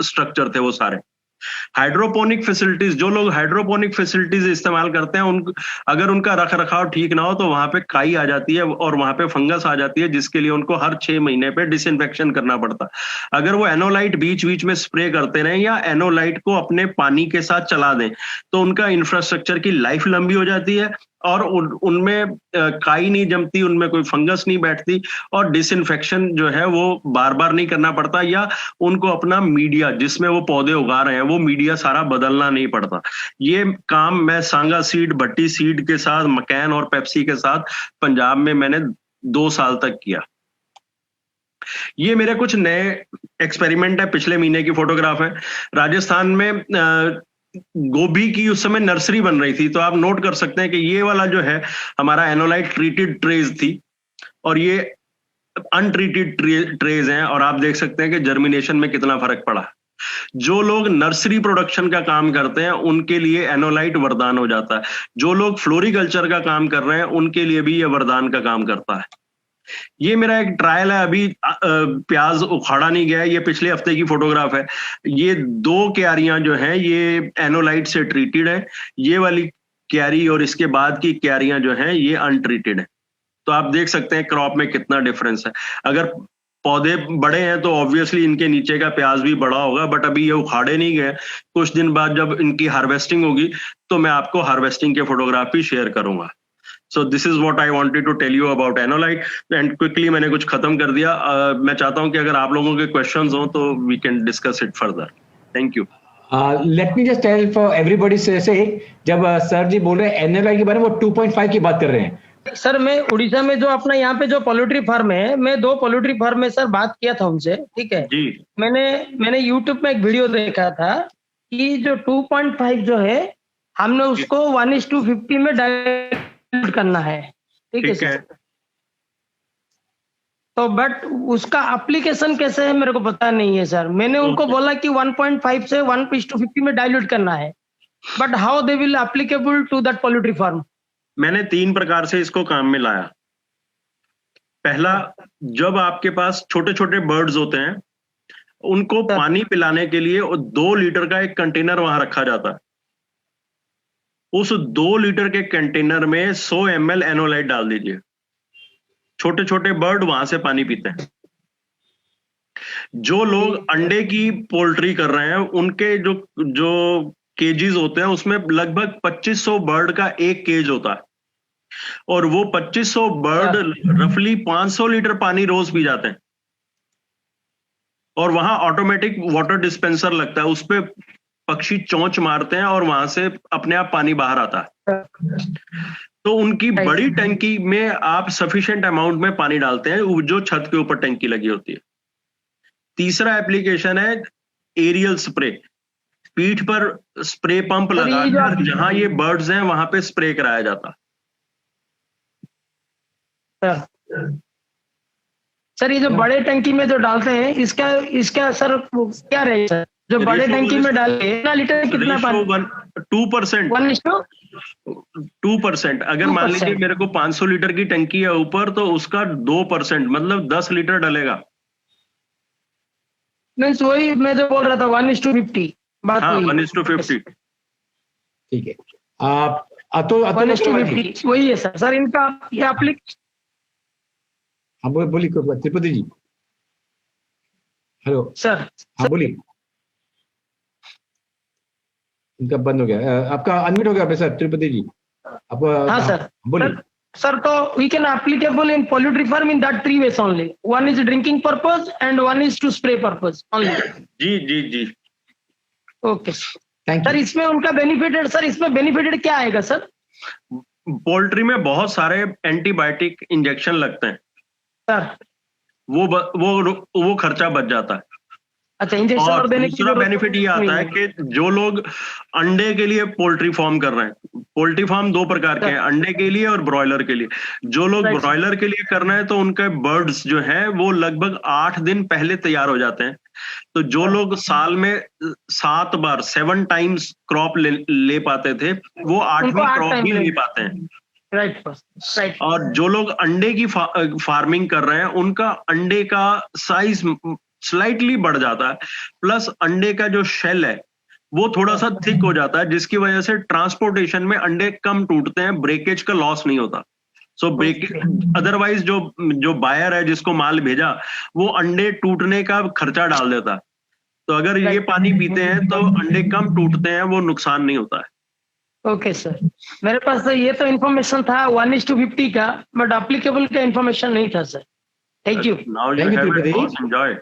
स्ट्रक्चर थे वो सारे। हाइड्रोपोनिक फैसिलिटीज, जो लोग हाइड्रोपोनिक फैसिलिटीज इस्तेमाल करते हैं अगर उनका रख रखाव ठीक ना हो तो वहां पे काई आ जाती है और वहां पे फंगस आ जाती है, जिसके लिए उनको हर 6 महीने पे डिसइंफेक्शन करना पड़ता। अगर वो एनोलाइट बीच बीच में स्प्रे करते रहें या एनोलाइट को अपने पानी के साथ चला दें तो उनका इंफ्रास्ट्रक्चर की लाइफ लंबी हो जाती है और उनमें काई नहीं जमती, उनमें कोई फंगस नहीं बैठती और डिसइंफेक्शन जो है वो बार बार नहीं करना पड़ता, या उनको अपना मीडिया जिसमें वो पौधे उगा रहे हैं वो मीडिया सारा बदलना नहीं पड़ता। ये काम मैं सांगा सीड, भट्टी सीड के साथ, मकैन और पेप्सी के साथ पंजाब में मैंने 2 साल तक किया। ये मेरे कुछ नए एक्सपेरिमेंट है, पिछले महीने की फोटोग्राफ है। राजस्थान में गोभी की उस समय नर्सरी बन रही थी, तो आप नोट कर सकते हैं कि ये वाला जो है हमारा एनोलाइट ट्रीटेड ट्रेज थी और ये अनट्रीटेड ट्रेज हैं, और आप देख सकते हैं कि जर्मिनेशन में कितना फर्क पड़ा। जो लोग नर्सरी प्रोडक्शन का काम करते हैं उनके लिए एनोलाइट वरदान हो जाता है, जो लोग फ्लोरिकल्चर का काम कर रहे हैं उनके लिए भी ये वरदान का काम करता है। ये मेरा एक ट्रायल है, अभी प्याज उखाड़ा नहीं गया है, ये पिछले हफ्ते की फोटोग्राफ है। ये 2 क्यारियां जो हैं ये एनोलाइट से ट्रीटेड है, ये वाली क्यारी और इसके बाद की क्यारियां जो हैं ये अनट्रीटेड है। तो आप देख सकते हैं क्रॉप में कितना डिफरेंस है। अगर पौधे बड़े हैं तो ऑब्वियसली इनके नीचे का प्याज भी बड़ा होगा, बट अभी ये उखाड़े नहीं गए। कुछ दिन बाद जब इनकी हार्वेस्टिंग होगी तो मैं आपको हार्वेस्टिंग के फोटोग्राफ भी शेयर करूंगा। So this is what I wanted to tell you about Enolite, and quickly मैंने कुछ खत्म कर दिया। मैं चाहता हूं कि अगर आप लोगों के questions हो तो we can discuss it further. Thank you. Let me just tell for everybody say जब सर जी बोल रहे हैं Enolite के बारे में, वो 2.5 की बात कर रहे हैं। सर मैं उड़ीसा में जो अपना यहाँ पे जो पोल्ट्री फार्म है, मैं 2 पोल्ट्री फार्म में सर बात किया था उनसे, ठीक है जी। मैंने YouTube में एक वीडियो देखा था कि जो 2.5 जो है हमने उसको 1:50 में डायरेक्ट करना है, ठीक है सर। तो बट उसका एप्लीकेशन कैसे है मेरे को पता नहीं है सर। मैंने उनको बोला कि 1.5 से 1:50 में डाइल्यूट करना है, but how they will applicable to that poultry farm. मैंने 3 प्रकार से इसको काम में लाया। पहला, जब आपके पास छोटे छोटे बर्ड्स होते हैं उनको पानी पिलाने के लिए 2 लीटर का एक कंटेनर वहां रखा जाता है। उस 2 लीटर के कंटेनर में 100 ml एनोलाइट डाल दीजिए। छोटे छोटे बर्ड वहां से पानी पीते हैं। जो लोग अंडे की पोल्ट्री कर रहे हैं उनके जो केजीज होते हैं उसमें लगभग 2500 बर्ड का एक केज होता है, और वो 2500 बर्ड रफली 500 लीटर पानी रोज पी जाते हैं। और वहां ऑटोमेटिक वाटर डिस्पेंसर लगता है, उस पे पक्षी चोंच मारते हैं और वहां से अपने आप पानी बाहर आता है। तो उनकी बड़ी टंकी में आप सफिशिएंट अमाउंट में पानी डालते हैं जो छत के ऊपर टंकी लगी होती है। तीसरा एप्लीकेशन है एरियल स्प्रे। पीठ पर स्प्रे पंप लगाकर जहां ये बर्ड्स हैं वहां पे स्प्रे कराया जाता। सर ये जो बड़े टंकी में जो डालते हैं इसका सर क्या रहेगा? जो बड़े टंकी में डाले कितना लीटर कितना पानी? 2%। 2%। अगर मान लीजिए मेरे को 500 लीटर की टंकी है ऊपर, तो उसका 2% मतलब 10 लीटर डलेगा। मीन्स वही मैं जो बोल रहा था 1:50 बात। हाँ, 1:50। ठीक है। अतुल वही है सर। सर इनका ये एप्लीकेशन। हाँ बोलिए त्रिपति जी। Hello sir. हाँ बोलिए। इनका बंद हो गया, आपका अनम्यूट हो गया सर त्रिपति जी। आपको हाँ सर बोलिए। सर तो we can applicable in poultry farm in that 3 ways only. One is drinking purpose and one is to spray purpose only. जी जी जी। Okay thank sir. इसमें उनका बेनिफिटेड सर, इसमें बेनिफिटेड क्या आएगा सर? पोल्ट्री में बहुत सारे एंटीबायोटिक इंजेक्शन लगते हैं सर, वो खर्चा बच जाता है। अच्छा, इंजेक्शन और और देने की दूसरा जरूरत बेनिफिट ये आता है कि जो लोग अंडे के लिए पोल्ट्री फार्म कर रहे हैं, पोल्ट्री फार्म 2 प्रकार के हैं, अंडे के लिए और ब्रॉयलर के लिए। जो लोग Right. ब्रॉयलर के लिए कर रहे हैं तो उनके बर्ड्स जो हैं वो लगभग 8 दिन पहले तैयार हो जाते हैं। तो जो लोग साल में 7 बार 7 टाइम्स क्रॉप ले पाते थे, वो 8वीं 8 क्रॉप टाइम भी ले ले पाते हैं। Right right. और जो लोग अंडे की फार्मिंग कर रहे हैं, उनका अंडे का साइज स्लाइटली बढ़ जाता है, प्लस अंडे का जो शेल है वो थोड़ा सा थिक हो जाता है, जिसकी वजह से ट्रांसपोर्टेशन में अंडे कम टूटते हैं, ब्रेकेज का लॉस नहीं होता। सो अदरवाइज जो बायर है जिसको माल भेजा, वो अंडे टूटने का खर्चा डाल देता है। तो अगर ये पानी पीते हैं तो अंडे कम टूटते हैं, वो नुकसान नहीं होता है। ओके सर, मेरे पास तो ये तो इन्फॉर्मेशन था 1:50 का, बट एप्लीकेबल का इन्फॉर्मेशन नहीं था sir. Thank you. Now you Thank you, have it, Tripati. Enjoy.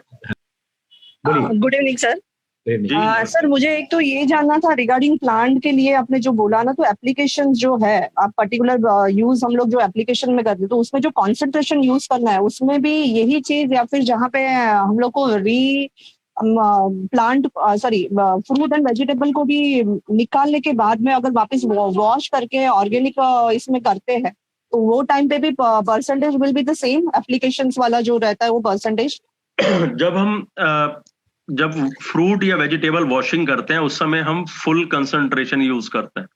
बोलिए। Good evening sir. जी सर मुझे एक तो ये जानना था रिगार्डिंग प्लांट के लिए, आपने जो बोला ना, तो एप्लीकेशन जो है आप पर्टिकुलर यूज हम लोग जो एप्लीकेशन में करते हैं, तो उसमें जो कॉन्सेंट्रेशन यूज करना है उसमें भी यही चीज, या फिर जहाँ पे हम लोग को प्लांट फ्रूट एंड वेजिटेबल को भी निकालने के बाद में अगर वापस वॉश करके ऑर्गेनिक इसमें करते हैं, तो वो टाइम पे भी percentage will be the same, applications वाला जो रहता है वो परसेंटेज? जब फ्रूट या वेजिटेबल वॉशिंग करते हैं उस समय हम फुल कंसंट्रेशन यूज करते हैं।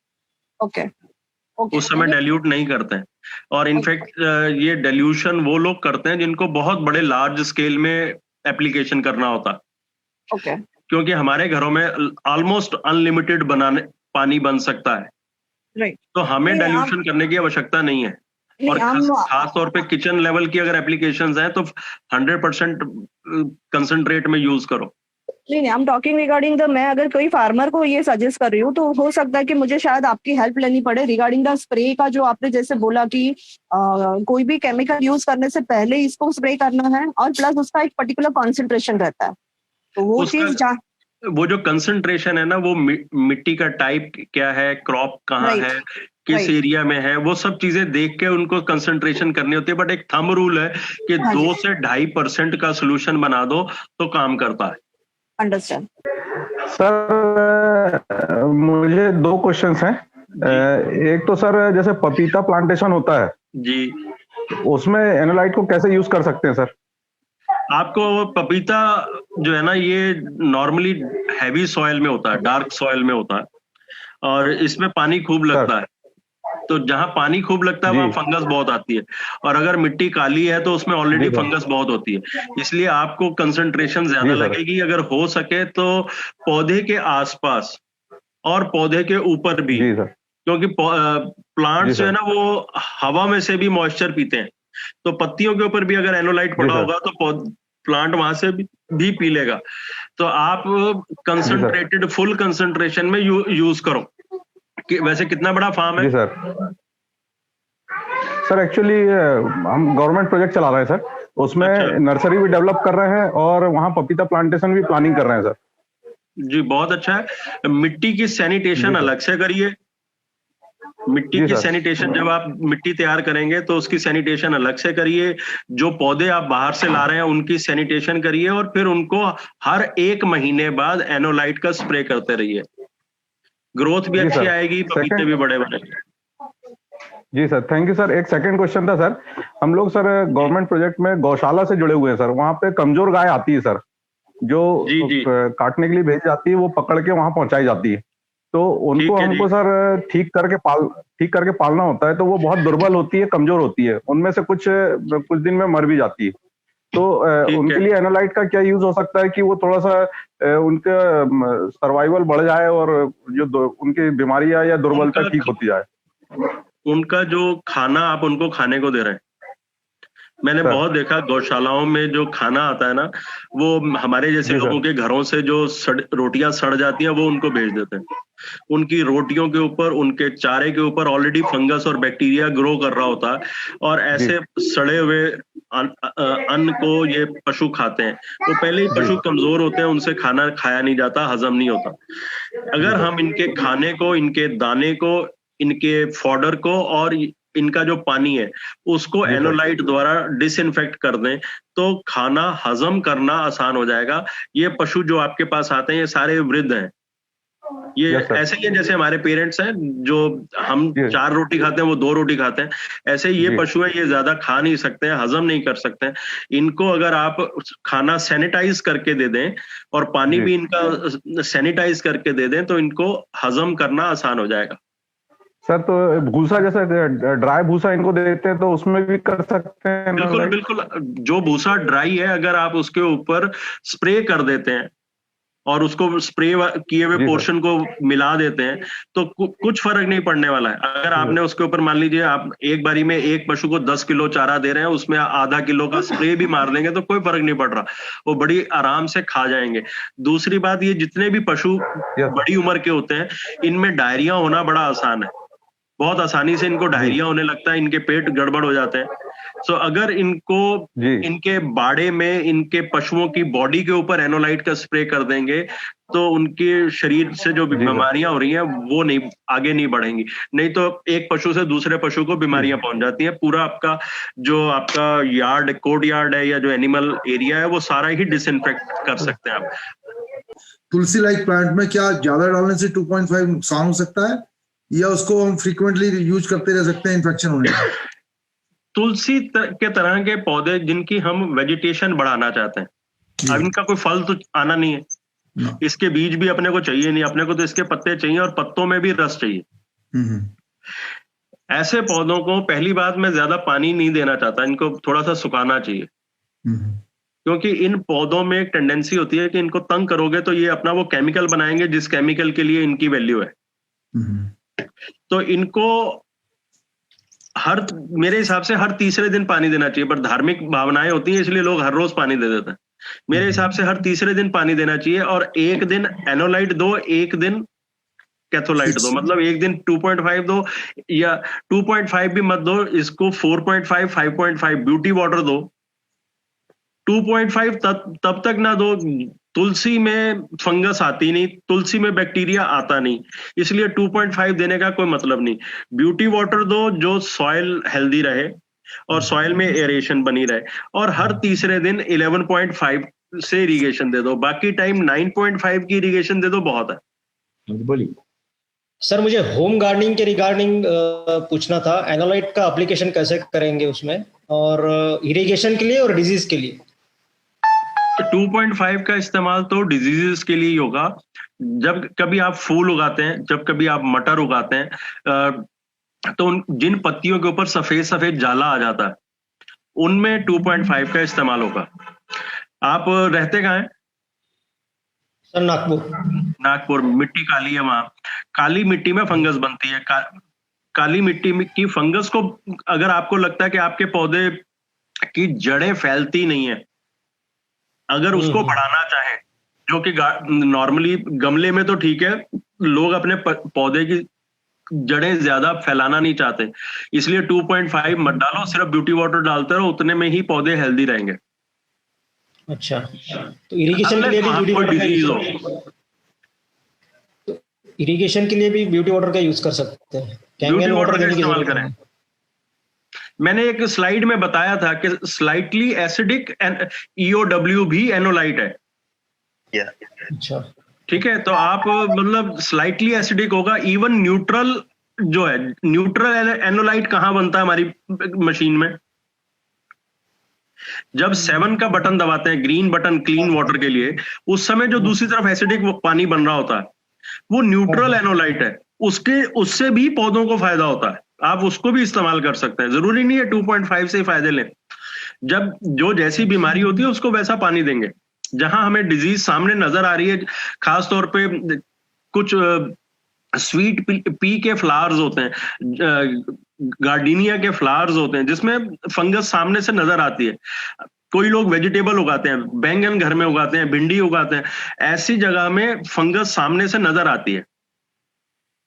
ओके। उस समय डाइल्यूट नहीं करते हैं। और इनफैक्ट ये डाइल्यूशन वो लोग करते हैं जिनको बहुत बड़े लार्ज स्केल में एप्लीकेशन करना होता है, ओके। क्योंकि हमारे घरों में ऑलमोस्ट अनलिमिटेड पानी बन सकता है, राइट। तो हमें नहीं, डाइल्यूशन करने की आवश्यकता नहीं है। और खास तौर पे किचन लेवल की अगर एप्लीकेशंस हैं तो 100% कंसंट्रेट में यूज करो। नहीं, I am talking regarding the, मैं अगर कोई फार्मर को ये सजेस्ट कर रही हूँ तो हो सकता है कि मुझे शायद आपकी हेल्प लेनी पड़े रिगार्डिंग द स्प्रे का, जो आपने जैसे बोला कि कोई भी केमिकल यूज करने से पहले इसको स्प्रे करना है, और प्लस उसका एक पर्टिकुलर कॉन्सेंट्रेशन रहता है, तो वो चीज वो जो कंसंट्रेशन है ना, वो मिट्टी का टाइप क्या है, क्रॉप कहाँ है, किस एरिया में है, वो सब चीजें देख के उनको कंसंट्रेशन करनी होती है। बट एक थंब रूल है कि 2 से 2.5% का सोल्यूशन बना दो तो काम करता है। अंडरस्टैंड। सर मुझे 2 क्वेश्चंस हैं। एक तो सर जैसे पपीता प्लांटेशन होता है जी, उसमें एनोलाइट को कैसे यूज कर सकते हैं सर? आपको पपीता जो है ना, ये नॉर्मली हैवी सॉइल में होता है, डार्क सॉइल में होता है, और इसमें पानी खूब लगता है। तो जहां पानी खूब लगता है वहां फंगस बहुत आती है, और अगर मिट्टी काली है तो उसमें ऑलरेडी फंगस बहुत होती है। इसलिए आपको कंसंट्रेशन ज्यादा लगेगी। अगर हो सके तो पौधे के आसपास और पौधे के ऊपर भी, क्योंकि प्लांट्स जो है ना वो हवा में से भी मॉइस्चर पीते हैं, तो पत्तियों के ऊपर भी अगर एनोलाइट पड़ा होगा तो प्लांट वहां से भी पी लेगा। तो आप कंसंट्रेटेड फुल कंसंट्रेशन में यूज करो। वैसे कितना बड़ा फार्म है? सर एक्चुअली हम गवर्नमेंट प्रोजेक्ट चला रहे हैं सर, उसमें नर्सरी भी डेवलप कर रहे हैं और वहाँ पपीता प्लांटेशन भी प्लानिंग कर रहे हैं सर। जी बहुत अच्छा है। मिट्टी की सैनिटेशन अलग से करिए। मिट्टी की सैनिटेशन, जब आप मिट्टी तैयार करेंगे तो उसकी सैनिटेशन अलग से करिए। जो पौधे आप बाहर से ला रहे हैं उनकी सैनिटेशन करिए, और फिर उनको हर 1 महीने बाद एनोलाइट का स्प्रे करते रहिए। ग्रोथ भी अच्छी आएगी, पपीते भी बड़े बनेंगे। जी सर, थैंक यू सर। एक सेकंड क्वेश्चन था सर, हम लोग सर गवर्नमेंट प्रोजेक्ट में गौशाला से जुड़े हुए हैं सर। वहाँ पे कमजोर गाय आती है सर, जो काटने के लिए भेज जाती है, वो पकड़ के वहाँ पहुंचाई जाती है, तो उनको हमको सर ठीक करके पालना होता है। तो वो बहुत दुर्बल होती है, कमजोर होती है, उनमें से कुछ दिन में मर भी जाती है। तो उनके लिए एनोलाइट का क्या यूज हो सकता है कि वो थोड़ा सा उनका सर्वाइवल बढ़ जाए और जो उनकी बीमारियां या दुर्बलता ठीक होती जाए? उनका जो खाना आप उनको खाने को दे रहे हैं, मैंने बहुत देखा गौशालाओं में जो खाना आता है ना, वो हमारे जैसे लोगों के घरों से जो रोटियां सड़ जाती हैं वो उनको भेज देते हैं। उनकी रोटियों के ऊपर, उनके चारे के ऊपर ऑलरेडी फंगस और बैक्टीरिया ग्रो कर रहा होता है, और ऐसे सड़े हुए अन्न को ये पशु खाते हैं। वो पहले ही पशु कमजोर होते हैं, उनसे खाना खाया नहीं जाता, हजम नहीं होता। अगर हम इनके खाने को, इनके दाने को, इनके फॉडर को और इनका जो पानी है उसको एनोलाइट द्वारा डिसइंफेक्ट कर दें तो खाना हजम करना आसान हो जाएगा। ये पशु जो आपके पास आते हैं ये सारे वृद्ध हैं, ये ऐसे ही है जैसे हमारे पेरेंट्स हैं, जो हम 4 रोटी खाते हैं वो 2 रोटी खाते हैं, ऐसे ही ये पशु है, ये ज्यादा खा नहीं सकते हैं, हजम नहीं कर सकते हैं। इनको अगर आप खाना सैनिटाइज करके दे दें और पानी भी इनका सैनिटाइज करके दे दें तो इनको हजम करना आसान हो जाएगा। सर तो भूसा जैसा ड्राई भूसा इनको देते हैं तो उसमें भी कर सकते हैं? बिल्कुल बिल्कुल, जो भूसा ड्राई है अगर आप उसके ऊपर स्प्रे कर देते हैं और उसको स्प्रे किए हुए पोर्शन को मिला देते हैं तो कुछ फर्क नहीं पड़ने वाला है। अगर आपने उसके ऊपर मान लीजिए आप एक बारी में एक पशु को 10 किलो चारा दे रहे हैं, उसमें आधा किलो का स्प्रे भी मार देंगे तो कोई फर्क नहीं पड़ रहा, वो बड़ी आराम से खा जाएंगे। दूसरी बात, ये जितने भी पशु बड़ी उम्र के होते हैं इनमें डायरिया होना बड़ा आसान है, बहुत आसानी से इनको डायरिया होने लगता है, इनके पेट गड़बड़ हो जाते हैं। सो अगर इनको इनके बाड़े में इनके पशुओं की बॉडी के ऊपर एनोलाइट का स्प्रे कर देंगे तो उनके शरीर से जो बीमारियां हो रही हैं वो नहीं आगे नहीं बढ़ेंगी, नहीं तो एक पशु से दूसरे पशु को बीमारियां पहुंच जाती हैं। पूरा आपका यार्ड, कोर्ट यार्ड है या जो एनिमल एरिया है वो सारा ही डिसइंफेक्ट कर सकते हैं आप। तुलसी लाइक प्लांट में क्या ज्यादा डालने से 2.5 नुकसान हो सकता है या उसको हम फ्रीक्वेंटली यूज करते रह सकते हैं इन्फेक्शन होने का? तुलसी के तरह के पौधे जिनकी हम वेजिटेशन बढ़ाना चाहते हैं, अब इनका कोई फल तो आना नहीं है, इसके बीज भी अपने को चाहिए नहीं, अपने को तो इसके पत्ते चाहिए और पत्तों में भी रस चाहिए। ऐसे पौधों को पहली बात मैं ज्यादा पानी नहीं देना चाहता, इनको थोड़ा सा सुखाना चाहिए, क्योंकि इन पौधों में एक टेंडेंसी होती है कि इनको तंग करोगे तो ये अपना वो केमिकल बनाएंगे जिस केमिकल के लिए इनकी वैल्यू है। तो इनको मेरे हिसाब से हर तीसरे दिन पानी देना चाहिए, पर धार्मिक भावनाएं होती हैं इसलिए लोग हर रोज पानी दे देते हैं। मेरे हिसाब से हर तीसरे दिन पानी देना चाहिए और एक दिन एनोलाइट दो, एक दिन कैथोलाइट दो, मतलब एक दिन 2.5 दो या 2.5 भी मत दो, इसको 4.5, 5.5 ब्यूटी वाटर दो। 2.5 तब तक ना दो, तुलसी में फंगस आती नहीं, तुलसी में बैक्टीरिया आता नहीं, इसलिए 2.5 देने का कोई मतलब नहीं। ब्यूटी वाटर दो जो सॉइल हेल्दी रहे और सॉइल में एरेशन बनी रहे, और हर तीसरे दिन 11.5 से इरिगेशन दे दो, बाकी टाइम 9.5 की इरिगेशन दे दो, बहुत है। बोलिए सर, मुझे होम गार्डनिंग के रिगार्डिंग पूछना था, एनोलाइट का एप्लीकेशन कैसे करेंगे उसमें, और इरिगेशन के लिए और डिजीज के लिए। 2.5 का इस्तेमाल तो डिजीजेस के लिए ही होगा। जब कभी आप फूल उगाते हैं, जब कभी आप मटर उगाते हैं तो जिन पत्तियों के ऊपर सफेद सफेद जाला आ जाता है उनमें 2.5 का इस्तेमाल होगा। आप रहते कहाँ हैं? सर नागपुर। नागपुर, मिट्टी काली है, वहां काली मिट्टी में फंगस बनती है। काली मिट्टी की फंगस को अगर आपको लगता है कि आपके पौधे की जड़ें फैलती नहीं है, अगर उसको बढ़ाना चाहें, जो कि नॉर्मली गमले में तो ठीक है, लोग अपने पौधे की जड़ें ज्यादा फैलाना नहीं चाहते, इसलिए 2.5 मत डालो, सिर्फ ब्यूटी वाटर डालते रहो, उतने में ही पौधे हेल्दी रहेंगे। अच्छा, तो इरिगेशन के लिए भी ब्यूटी वाटर इरिगेशन के लिए भी ब्यूटी वाटर का यूज कर सकते हैं, ब्यूटी वाटर का इस्तेमाल करें। मैंने एक स्लाइड में बताया था कि स्लाइटली एसिडिक EOW भी एनोलाइट है। अच्छा, ठीक है, तो आप मतलब स्लाइटली एसिडिक होगा, इवन न्यूट्रल जो है, न्यूट्रल एनोलाइट कहां बनता है हमारी मशीन में? जब 7 का बटन दबाते हैं, ग्रीन बटन क्लीन वाटर के लिए, उस समय जो दूसरी तरफ एसिडिक पानी बन रहा होता है वो न्यूट्रल एनोलाइट है, उससे भी पौधों को फायदा होता है, आप उसको भी इस्तेमाल कर सकते हैं, जरूरी नहीं है 2.5 से ही फायदे लें। जब जो जैसी बीमारी होती है उसको वैसा पानी देंगे। जहां हमें डिजीज सामने नजर आ रही है, खास तौर पे कुछ स्वीट पी के फ्लावर्स होते हैं, गार्डिनिया के फ्लावर्स होते हैं, जिसमें फंगस सामने से नजर आती है। कोई लोग वेजिटेबल उगाते हैं, बैंगन घर में उगाते हैं, भिंडी उगाते हैं, ऐसी जगह में फंगस सामने से नजर आती है,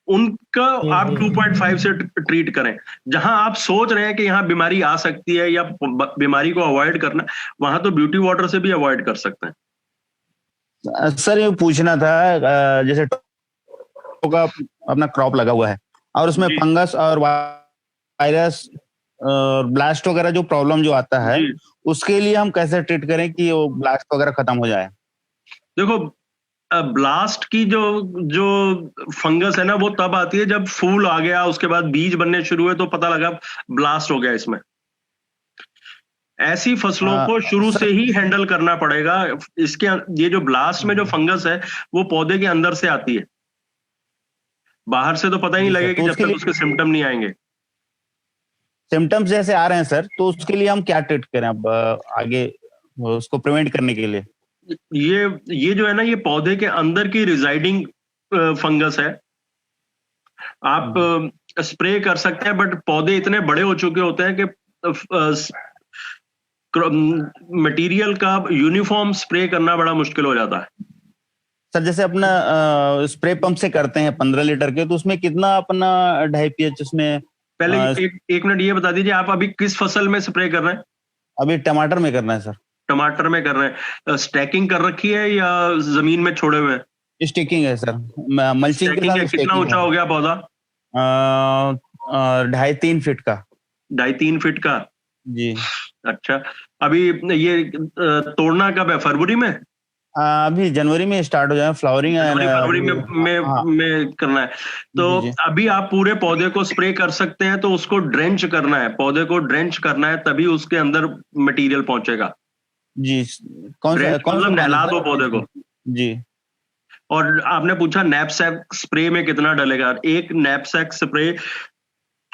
उनका आप 2.5 से ट्रीट करें। जहां आप सोच रहे हैं कि यहाँ बीमारी आ सकती है या बीमारी को अवॉइड करना, वहां तो ब्यूटी वाटर से भी अवॉइड कर सकते हैं। सर ये पूछना था, जैसे का अपना क्रॉप लगा हुआ है और उसमें फंगस और वायरस ब्लास्ट वगैरह जो प्रॉब्लम जो आता है उसके लिए हम कैसे ट्रीट करें कि वो ब्लास्ट वगैरह खत्म हो जाए? देखो, ब्लास्ट की जो फंगस है ना, वो तब आती है जब फूल आ गया, उसके बाद बीज बनने शुरू हुए तो पता लगा ब्लास्ट हो गया इसमें। ऐसी फसलों को शुरू से ही हैंडल करना पड़ेगा। इसके ये जो ब्लास्ट में जो फंगस है वो पौधे के अंदर से आती है, बाहर से तो पता ही नहीं लगेगा जब तक उसके सिम्टम नहीं आएंगे। सिम्टम्स जैसे आ रहे हैं सर, तो उसके लिए हम क्या ट्रीट करें अब आगे उसको प्रिवेंट करने के लिए? ये जो है ना, ये पौधे के अंदर की रिजाइडिंग फंगस है। आप स्प्रे कर सकते हैं, बट पौधे इतने बड़े हो चुके होते हैं कि मटेरियल का यूनिफॉर्म स्प्रे करना बड़ा मुश्किल हो जाता है। सर जैसे अपना स्प्रे पंप से करते हैं 15 लीटर के, तो उसमें कितना अपना 2.5 pH उसमें? पहले एक मिनट ये बता दीजिए, आप अभी किस फसल में स्प्रे कर रहे हैं? अभी टमाटर में करना है सर। टमाटर में कर रहे हैं। स्टैकिंग कर रखी है या जमीन में छोड़े हुए हैं? स्टिकिंग है सर, मल्चिंग के साथ। कितना ऊंचा हो गया पौधा? 2.5-3 फीट का। 2.5-3 फीट का जी। अच्छा, अभी ये तोड़ना कब है? फरवरी में? अभी जनवरी में स्टार्ट हो जाए फ्लावरिंग। फरवरी में करना है तो अभी आप पूरे पौधे को स्प्रे कर सकते हैं। तो उसको ड्रेंच करना है, पौधे को ड्रेंच करना है, तभी उसके अंदर मटेरियल पहुंचेगा जी। कौन नहला दो पौधे को जी। और आपने पूछा नैपसैक स्प्रे में कितना डलेगा? एक नैपसैक स्प्रे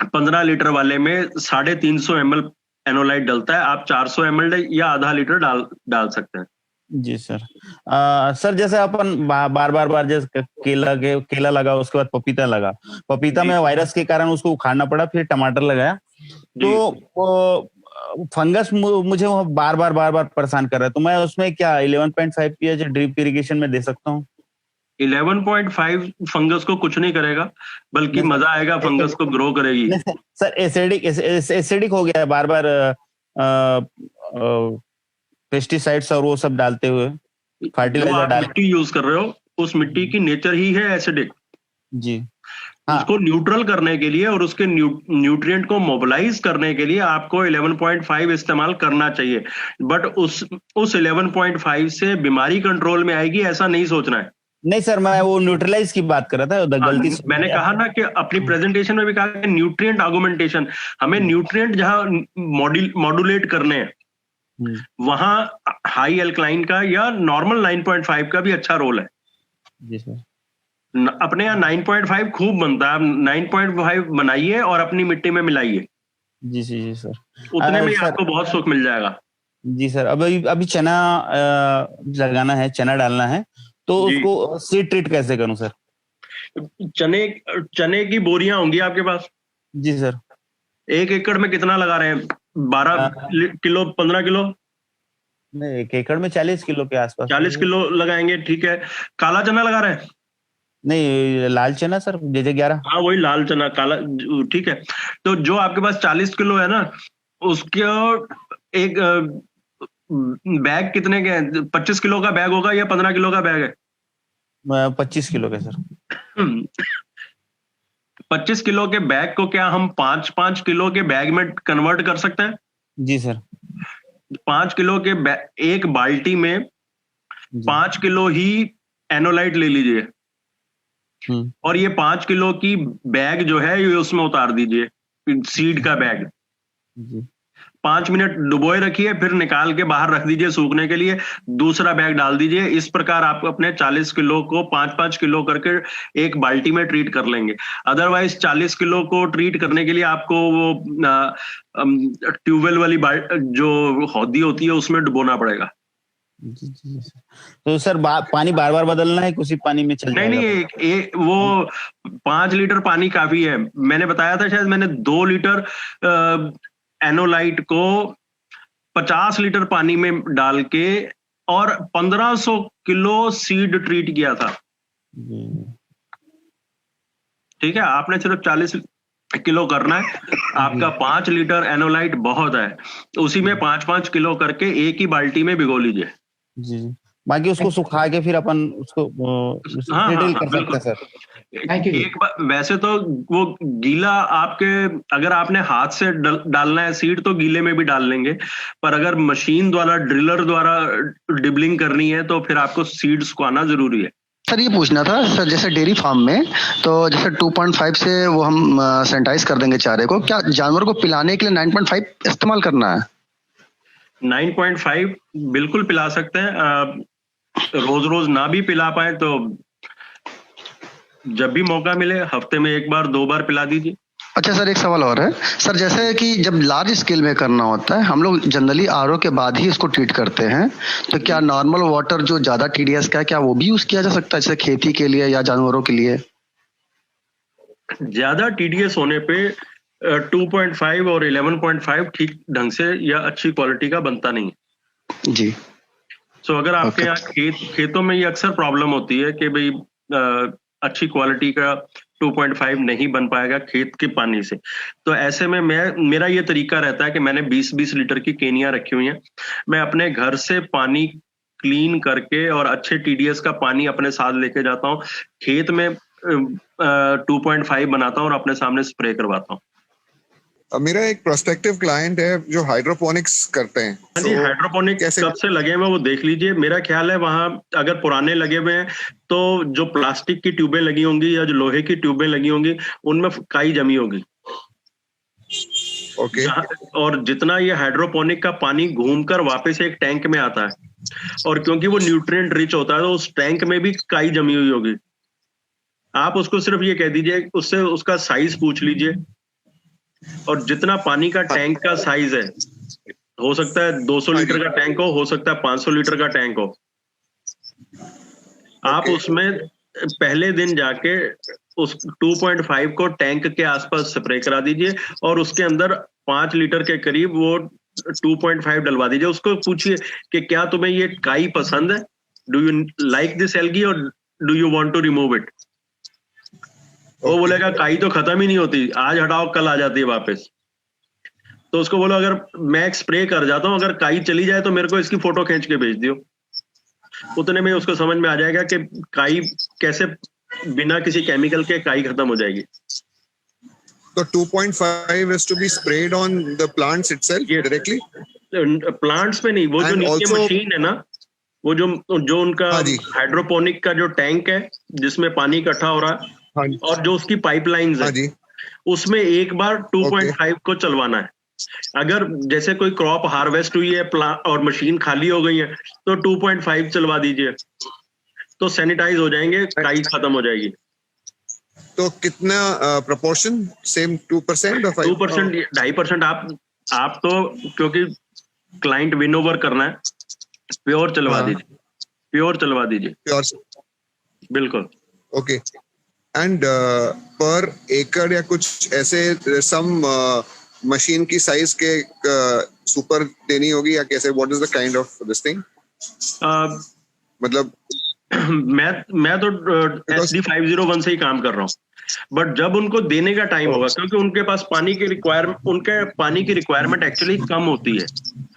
15 लीटर वाले में 350 ml एनोलाइट डलता है। आप 400 ml या आधा लीटर डाल सकते हैं। जी सर। सर जैसे अपन बार जैसे केला लगा, उसके बाद पपीता लगा, पपीता में वायरस के कारण उसको उखाड़ना पड़ा, फिर टमाटर लगाया, तो फंगस मुझे बार बार परेशान कर रहा है। तो मैं उसमें क्या 11.5 pH ड्रिप इरिगेशन में दे सकता हूँ? 11.5 फंगस को कुछ नहीं करेगा, बल्कि मजा आएगा, फंगस को ग्रो करेगी। सर एसिडिक हो गया है बार पेस्टिसाइड्स और वो सब डालते हुए, फर्टिलाइजर मिट्टी यूज कर रहे हो, उस मिट्टी की नेचर ही है एसिडिक जी। उसको न्यूट्रल करने के लिए और उसके न्यूट्रिएंट को मोबिलाइज करने के लिए आपको 11.5 इस्तेमाल करना चाहिए। बट उस 11.5 से बीमारी कंट्रोल में आएगी ऐसा नहीं सोचना है। नहीं सर, मैं वो न्यूट्रलाइज की बात कर रहा था, गलती से मैंने कहा ना कि अपनी प्रेजेंटेशन में भी कहा कि न्यूट्रिएंट आर्गुमेंटेशन, हमें न्यूट्रिएंट जहां मॉड्यूलेट करने हैं वहां हाई एल्कलाइन का या नॉर्मल 9.5 का भी अच्छा रोल है जी सर। अपने यहाँ 9.5 खूब बनता है, आप 9.5 बनाइए और अपनी मिट्टी में मिलाइए। जी जी सर। उतने में आपको बहुत सुख मिल जाएगा। जी सर। अभी चना लगाना है, चना डालना है, तो उसको सीड ट्रीट कैसे करूं सर? चने की बोरियां होंगी आपके पास? जी सर। 1 एकड़ में कितना लगा रहे हैं? 12 किलो, 15 किलो? नहीं, 1 एकड़ में 40 किलो के आसपास। 40 किलो लगाएंगे, ठीक है। काला चना लगा रहे हैं? नहीं, लाल चना सर, JJ11। हाँ, वही लाल चना, काला, ठीक है। तो जो आपके पास 40 किलो है ना, उसके एक बैग कितने के हैं? 25 किलो का बैग होगा या 15 किलो का बैग है? 25 किलो के सर। 25 किलो के बैग को क्या हम 5-5 किलो के बैग में कन्वर्ट कर सकते हैं? जी सर। 5 किलो के एक बाल्टी में 5 किलो ही एनोलाइट ले लीजिए और ये 5 किलो की बैग जो है ये उसमें उतार दीजिए, सीड का बैग। 5 मिनट डुबोए रखिए, फिर निकाल के बाहर रख दीजिए सूखने के लिए, दूसरा बैग डाल दीजिए। इस प्रकार आप अपने 40 किलो को 5-5 किलो करके एक बाल्टी में ट्रीट कर लेंगे। अदरवाइज 40 किलो को ट्रीट करने के लिए आपको वो ट्यूबवेल वाली जो हौदी होती है उसमें डुबोना पड़ेगा। जी। तो सर पानी बार बार बदलना है, उसी पानी में चल जाएगा? नहीं, वो 5 लीटर पानी काफी है। मैंने बताया था शायद, मैंने 2 लीटर एनोलाइट को 50 लीटर पानी में डाल के और 1500 किलो सीड ट्रीट किया था। ठीक है, आपने सिर्फ 40 किलो करना है, आपका 5 लीटर एनोलाइट बहुत है। उसी में 5-5 किलो करके एक ही बाल्टी में भिगो लीजिए। जी। बाकी उसको सुखा के फिर अपन उसको कर सकते हैं सर? एक बार वैसे तो वो गीला आपके, अगर आपने हाथ से डालना है सीड तो गीले में भी डाल लेंगे, पर अगर मशीन द्वारा, ड्रिलर द्वारा डिबलिंग करनी है तो फिर आपको सीड सुखाना जरूरी है। सर ये पूछना था सर, जैसे डेयरी फार्म में तो जैसे 2.5 से वो हम सैनिटाइज कर देंगे चारे को, क्या जानवर को पिलाने के लिए 9.5 इस्तेमाल करना है? 9.5 बिल्कुल पिला सकते हैं, रोज रोज ना भी पिला पाए तो जब भी मौका मिले हफ्ते में 1 बार 2 बार पिला दीजिए। अच्छा सर, एक सवाल और है सर, जैसे कि जब लार्ज स्केल में करना होता है हम लोग जनरली आरओ के बाद ही इसको ट्रीट करते हैं, तो क्या नॉर्मल वाटर जो ज्यादा टीडीएस का है क्या वो भी यूज किया जा सकता है जैसे खेती के लिए या जानवरों के लिए? ज्यादा टीडीएस होने पे 2.5 और 11.5 ठीक ढंग से या अच्छी क्वालिटी का बनता नहीं है जी। सो अगर आपके यहाँ खेतों में ये अक्सर प्रॉब्लम होती है कि भाई अच्छी क्वालिटी का 2.5 नहीं बन पाएगा खेत के पानी से, तो ऐसे में मेरा ये तरीका रहता है कि मैंने 20-20 लीटर की केनियां रखी हुई हैं। मैं अपने घर से पानी क्लीन करके और अच्छे टीडीएस का पानी अपने साथ लेके जाता हूँ, खेत में 2.5 बनाता हूँ और अपने सामने स्प्रे करवाता हूँ। मेरा एक प्रोस्पेक्टिव क्लाइंट है जो हाइड्रोपोनिक्स करते हैं। हाँ जी, हाइड्रोपोनिक कब से लगे हुए वो देख लीजिए। मेरा ख्याल है वहां अगर पुराने लगे हुए हैं तो जो प्लास्टिक की ट्यूबें लगी होंगी या जो लोहे की ट्यूबें लगी होंगी उनमें काई जमी होगी। ओके। और जितना ये हाइड्रोपोनिक का पानी घूमकर वापस एक टैंक में आता है और क्योंकि वो न्यूट्रिएंट रिच होता है तो उस टैंक में भी काई जमी हुई होगी। आप उसको सिर्फ ये कह दीजिए, उससे उसका साइज पूछ लीजिए और जितना पानी का टैंक का साइज है, हो सकता है 200 लीटर का टैंक हो सकता है 500 लीटर का टैंक हो, आप उसमें पहले दिन जाके उस 2.5 को टैंक के आसपास स्प्रे करा दीजिए और उसके अंदर 5 लीटर के करीब वो 2.5 डलवा दीजिए। उसको पूछिए कि क्या तुम्हें ये काई पसंद है, do you like this algae और do you want to remove it. वो बोलेगा काई तो खत्म ही नहीं होती, आज हटाओ कल आ जाती है वापस। तो उसको बोलो अगर मैं स्प्रे कर जाता हूँ, अगर काई चली जाए तो मेरे को इसकी फोटो खींच के भेज दियो। उतने में उसको समझ में आ जाएगा कि काई कैसे बिना किसी केमिकल के काई खत्म हो जाएगी। तो 2.5 is to be sprayed on the plants itself directly? Plants पे नहीं, वो जो नीचे मशीन है ना, वो जो उनका हाइड्रोपोनिक का जो टैंक है जिसमें पानी इकट्ठा हो रहा है और जो उसकी पाइपलाइंस है, उसमें एक बार 2.5 को चलवाना है। अगर जैसे कोई क्रॉप हार्वेस्ट हुई है और मशीन खाली हो गई है तो 2.5 चलवा दीजिए, तो सैनिटाइज हो जाएंगे, काई खत्म हो जाएगी। तो कितना प्रोपोर्शन? सेम 2% और 2%, 2.5%। आप तो क्योंकि क्लाइंट विन ओवर करना है, प्योर चलवा दीजिए, प्योर चलवा दीजिए, प्योर बिल्कुल। ओके। एंड पर एकड़ या कुछ ऐसे सम मशीन की साइज के सुपर देनी होगी या कैसे? What is the kind of this thing? मतलब मैं तो SD501 से ही काम कर रहा हूँ, बट जब उनको देने का टाइम होगा, क्योंकि उनके पास पानी की रिक्वायरमेंट एक्चुअली कम होती है।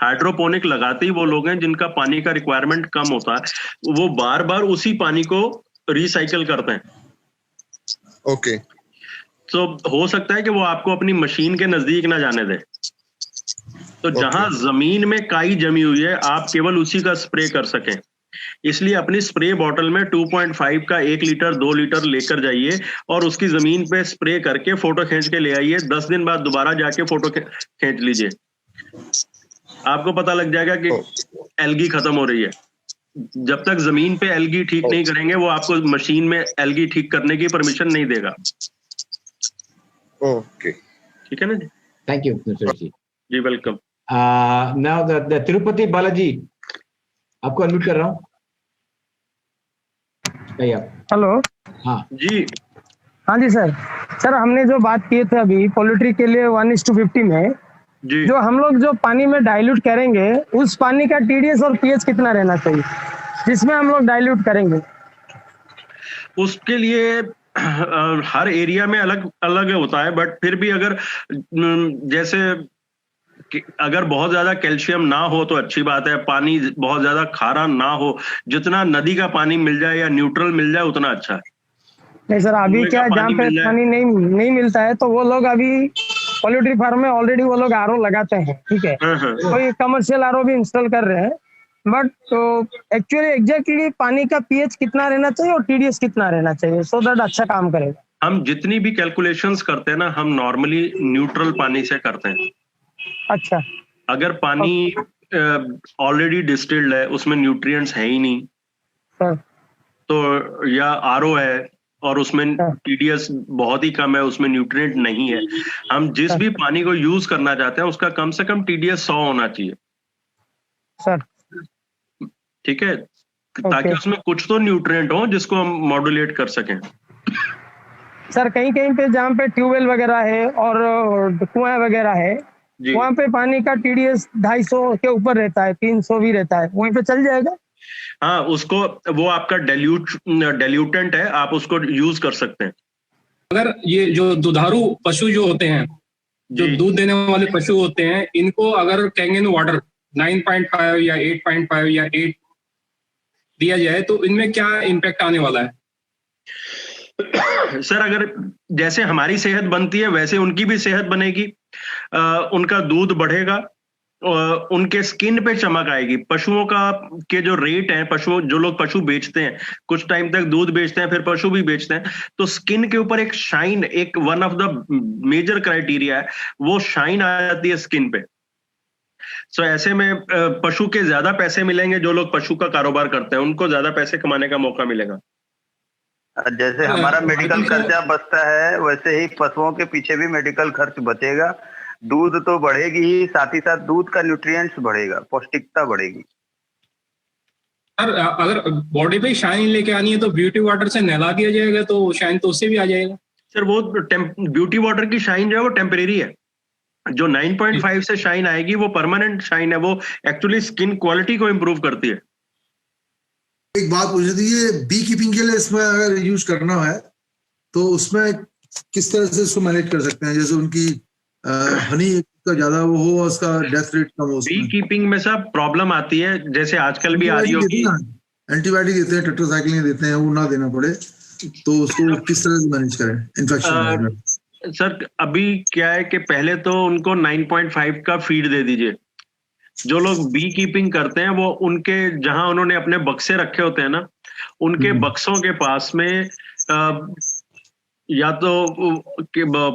हाइड्रोपोनिक लगाते ही वो लोग हैं जिनका पानी का रिक्वायरमेंट कम होता है, वो बार बार उसी पानी को रिसाइकल करते हैं। ओके। तो हो सकता है कि वो आपको अपनी मशीन के नजदीक ना जाने दे, तो जहां जमीन में काई जमी हुई है आप केवल उसी का स्प्रे कर सकें। इसलिए अपनी स्प्रे बॉटल में 2.5 का 1 लीटर 2 लीटर लेकर जाइए और उसकी जमीन पे स्प्रे करके फोटो खींच के ले आइए। 10 दिन बाद दोबारा जाके फोटो खींच लीजिए, आपको पता लग जाएगा कि एल्गी खत्म हो रही है। जब तक जमीन पे एल्गी ठीक नहीं करेंगे वो आपको मशीन में एल्गी ठीक करने की परमिशन नहीं देगा। ओके, ठीक है ना जी। थैंक यू जी। जी welcome. Now the Tirupati Balaji, आपको अनम्यूट कर रहा हूँ। हेलो। हाँ जी। हाँ जी सर। सर हमने जो बात किए थे अभी पोल्ट्री के लिए 1:50 में जी, जो हम लोग जो पानी में डाइल्यूट करेंगे उस पानी का TDS और pH कितना रहना चाहिए जिसमें हम लोग डाइल्यूट करेंगे? उसके लिए हर एरिया में अलग अलग होता है, बट फिर भी अगर जैसे अगर बहुत ज्यादा कैल्शियम ना हो तो अच्छी बात है, पानी बहुत ज्यादा खारा ना हो, जितना नदी का पानी मिल जाए या न्यूट्रल मिल जाए उतना अच्छा है। नहीं सर, अभी क्या जहाँ पे पानी नहीं मिलता है तो वो लोग अभी पोल्ट्री फार्म में ऑलरेडी वो लोग आरओ लगाते हैं, ठीक है, कोई कमर्शियल आरओ भी इंस्टॉल कर रहे हैं, बट तो एक्चुअली एग्जैक्टली पानी का पीएच कितना रहना चाहिए और टीडीएस कितना रहना चाहिए, सो दैट अच्छा काम करेगा। हम जितनी भी कैलकुलेशंस करते हैं ना, हम नॉर्मली न्यूट्रल पानी से करते हैं। अच्छा, अगर पानी ऑलरेडी डिस्टिल्ड है, उसमें न्यूट्रिएंट्स है ही नहीं तो, या आरओ है और उसमें टीडीएस बहुत ही कम है, उसमें न्यूट्रिएंट नहीं है, हम जिस भी पानी को यूज करना चाहते हैं उसका कम से कम टीडीएस 100 होना चाहिए सर, ठीक है, ताकि उसमें कुछ तो न्यूट्रिएंट हो जिसको हम मॉड्यूलेट कर सकें। सर कहीं कहीं पे जहाँ पे ट्यूबवेल वगैरह है और कुआं वगैरह है, वहाँ पे पानी का टीडीएस 250 के ऊपर रहता है, 300 भी रहता है, वहीं पे चल जाएगा? हाँ, उसको वो आपका डेल्यूटेंट है, आप उसको यूज कर सकते हैं। अगर ये जो दुधारू पशु जो होते हैं, जो दूध देने वाले पशु होते हैं, इनको अगर कैंगन वाटर 9.5 या 8.5 या 8 दिया जाए तो इनमें क्या इम्पैक्ट आने वाला है? सर, अगर जैसे हमारी सेहत बनती है वैसे उनकी भी सेहत बनेगी, उनका दूध बढ़ेगा, उनके स्किन पे चमक आएगी। पशुओं का के जो रेट है, पशुओं जो लोग पशु बेचते हैं, कुछ टाइम तक दूध बेचते हैं फिर पशु भी बेचते हैं, तो स्किन के ऊपर एक शाइन, एक one of the major criteria है, वो शाइन आ जाती है स्किन पे। सो ऐसे में पशु के ज्यादा पैसे मिलेंगे, जो लोग पशु का कारोबार करते हैं उनको ज्यादा पैसे कमाने का मौका मिलेगा। जैसे हमारा मेडिकल खर्चा बचता है वैसे ही पशुओं के पीछे भी मेडिकल खर्च बचेगा, दूध तो बढ़ेगी ही, साथ ही साथ दूध का न्यूट्रिएंट्स बढ़ेगा, पौष्टिकता बढ़ेगी। सर अगर बॉडी पे शाइन लेके आनी है तो ब्यूटी वाटर से नहला दिया जाएगा तो शाइन तो उससे भी आ जाएगा? सर वो ब्यूटी वाटर की शाइन जो है वो टेम्परेरी है, जो 9.5 से शाइन आएगी वो परमानेंट शाइन है, वो एक्चुअली स्किन क्वालिटी को इम्प्रूव करती है। एक बात पूछ रही थी, ये बी कीपिंग के लिए इसमें अगर यूज करना है तो उसमें किस तरह से इसको मैनेज कर सकते हैं, जैसे उनकी हनी का ज्यादा वो हो, उसका डेथ रेट कम हो? बी कीपिंग में सब प्रॉब्लम आती है, जैसे आजकल भी आ रही होगी, एंटीबायोटिक देते हैं, टेट्रासाइक्लिन देते हैं, वो ना देना पड़े तो उसको किस तरह से मैनेज करें इन्फेक्शन? सर अभी क्या है कि पहले तो उनको 9.5 का फीड दे दीजिए। जो लोग बी कीपिंग करते हैं वो उनके जहां उन्होंने अपने बक्से रखे होते हैं ना, उनके बक्सों के पास में या तो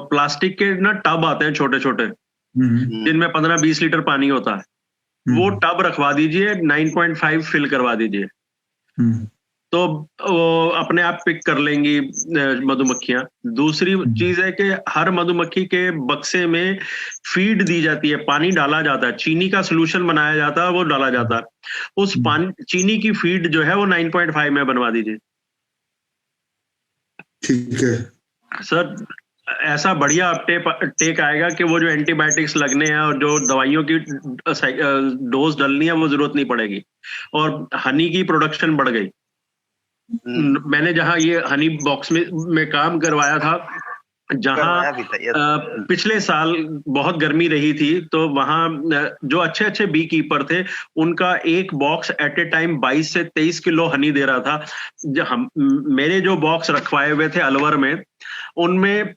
प्लास्टिक के ना टब आते हैं छोटे छोटे, जिनमें 15-20 लीटर पानी होता है, वो टब रखवा दीजिए, 9.5 फिल करवा दीजिए, तो अपने आप पिक कर लेंगी मधुमक्खियां। दूसरी चीज है कि हर मधुमक्खी के बक्से में फीड दी जाती है, पानी डाला जाता है, चीनी का सोल्यूशन बनाया जाता है, वो डाला जाता है, उस पानी चीनी की फीड जो है वो 9.5 में बनवा दीजिए। ठीक है सर, ऐसा बढ़िया टेक आएगा कि वो जो एंटीबायोटिक्स लगने हैं और जो दवाइयों की डोज डलनी है वो जरूरत नहीं पड़ेगी, और हनी की प्रोडक्शन बढ़ गई। मैंने जहां ये हनी बॉक्स में काम करवाया था, जहां पिछले साल बहुत गर्मी रही थी, तो वहां जो अच्छे अच्छे बी कीपर थे उनका एक बॉक्स एट ए टाइम 22 से 23 किलो हनी दे रहा था। मेरे जो बॉक्स रखवाए हुए थे अलवर में, उनमें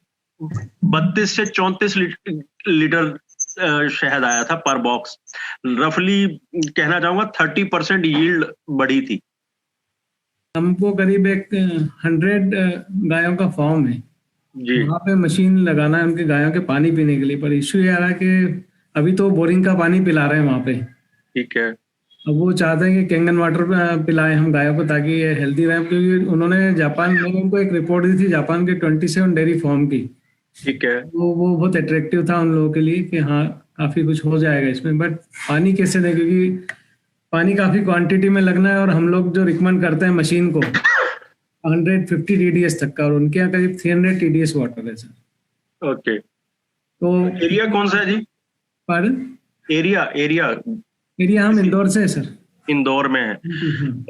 32 से 34 लीटर शहद आया था पर बॉक्स। रफली कहना चाहूंगा 30% यील्ड बढ़ी थी। हमको करीब 100 गायों का फार्म है जी, वहाँ पे मशीन लगाना है उनके गायों के पानी पीने के लिए, पर इश्यू ये आ रहा है कि अभी तो बोरिंग का पानी पिला रहे हैं वहाँ पे, ठीक है, अब वो चाहते हैं कि कैंगन वाटर पिलाएं हम गायों को ताकि ये हेल्दी रहे, क्योंकि उन्होंने जापान में उनको एक रिपोर्ट दी थी जापान के 27 डेयरी फार्म की, ठीक है, वो बहुत अट्रैक्टिव था उन लोगों के लिए कि हाँ काफी कुछ हो जाएगा इसमें, बट पानी कैसे दें, क्योंकि पानी काफी क्वांटिटी में लगना है, और हम लोग जो रिकमेंड करते हैं मशीन को 150 TDS तक का, और उनके यहाँ करीब 300 TDS वाटर है सर। ओके, तो एरिया कौन सा है जी? पार्डन? एरिया हम इंदौर से है सर। इंदौर में है,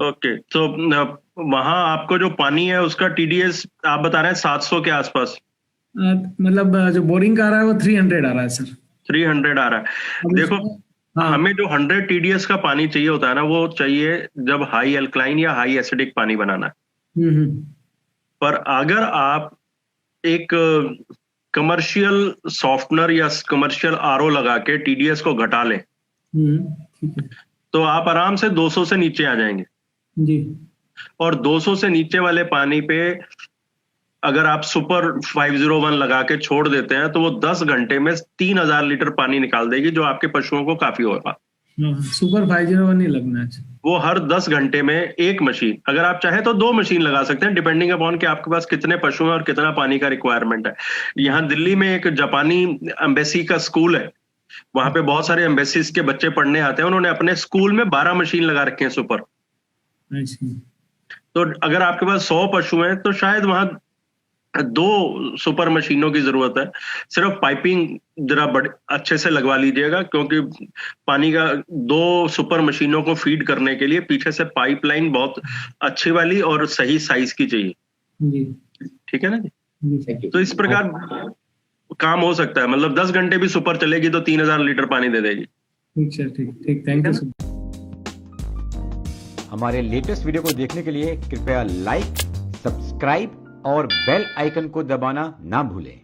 ओके। तो वहाँ आपको जो पानी है उसका TDS आप बता रहे हैं 700 के आसपास? मतलब जो बोरिंग का आ रहा है वो 300 आ रहा है सर। 300 आ रहा है। देखो हमें जो 100 TDS का पानी चाहिए होता है ना, वो चाहिए जब हाई एल्कलाइन या हाई एसिडिक पानी बनाना है। पर अगर आप एक कमर्शियल सॉफ्टनर या कमर्शियल आरओ लगा के टीडीएस को घटा लें तो आप आराम से 200 से नीचे आ जाएंगे जी। और 200 से नीचे वाले पानी पे अगर आप सुपर 501 लगा के छोड़ देते हैं तो वो 10 घंटे में 3000 लीटर पानी निकाल देगी, जो आपके पशुओं को काफी होगा। सुपर 501 नहीं लगना चाहिए। वो हर 10 घंटे में एक मशीन, अगर आप चाहे तो 2 मशीन लगा सकते हैं, डिपेंडिंग अपॉन कि आपके पास कितने पशु हैं और कितना पानी का रिक्वायरमेंट है। यहाँ दिल्ली में एक जापानी एम्बेसी का स्कूल है, वहां पे बहुत सारे एम्बेसीज के बच्चे पढ़ने आते हैं, उन्होंने अपने स्कूल में 12 मशीन लगा रखे हैं सुपर। तो अगर आपके पास 100 पशु हैं तो शायद वहां 2 सुपर मशीनों की जरूरत है। सिर्फ पाइपिंग जरा अच्छे से लगवा लीजिएगा, क्योंकि पानी का 2 सुपर मशीनों को फीड करने के लिए पीछे से पाइपलाइन बहुत अच्छी वाली और सही साइज की चाहिए। ठीक है ना जी? तो इस प्रकार काम हो सकता है, मतलब 10 घंटे भी सुपर चलेगी तो 3000 लीटर पानी दे देगी। ठीक, थैंक यू। हमारे लेटेस्ट वीडियो को देखने के लिए कृपया लाइक, सब्सक्राइब और बेल आइकन को दबाना ना भूलें।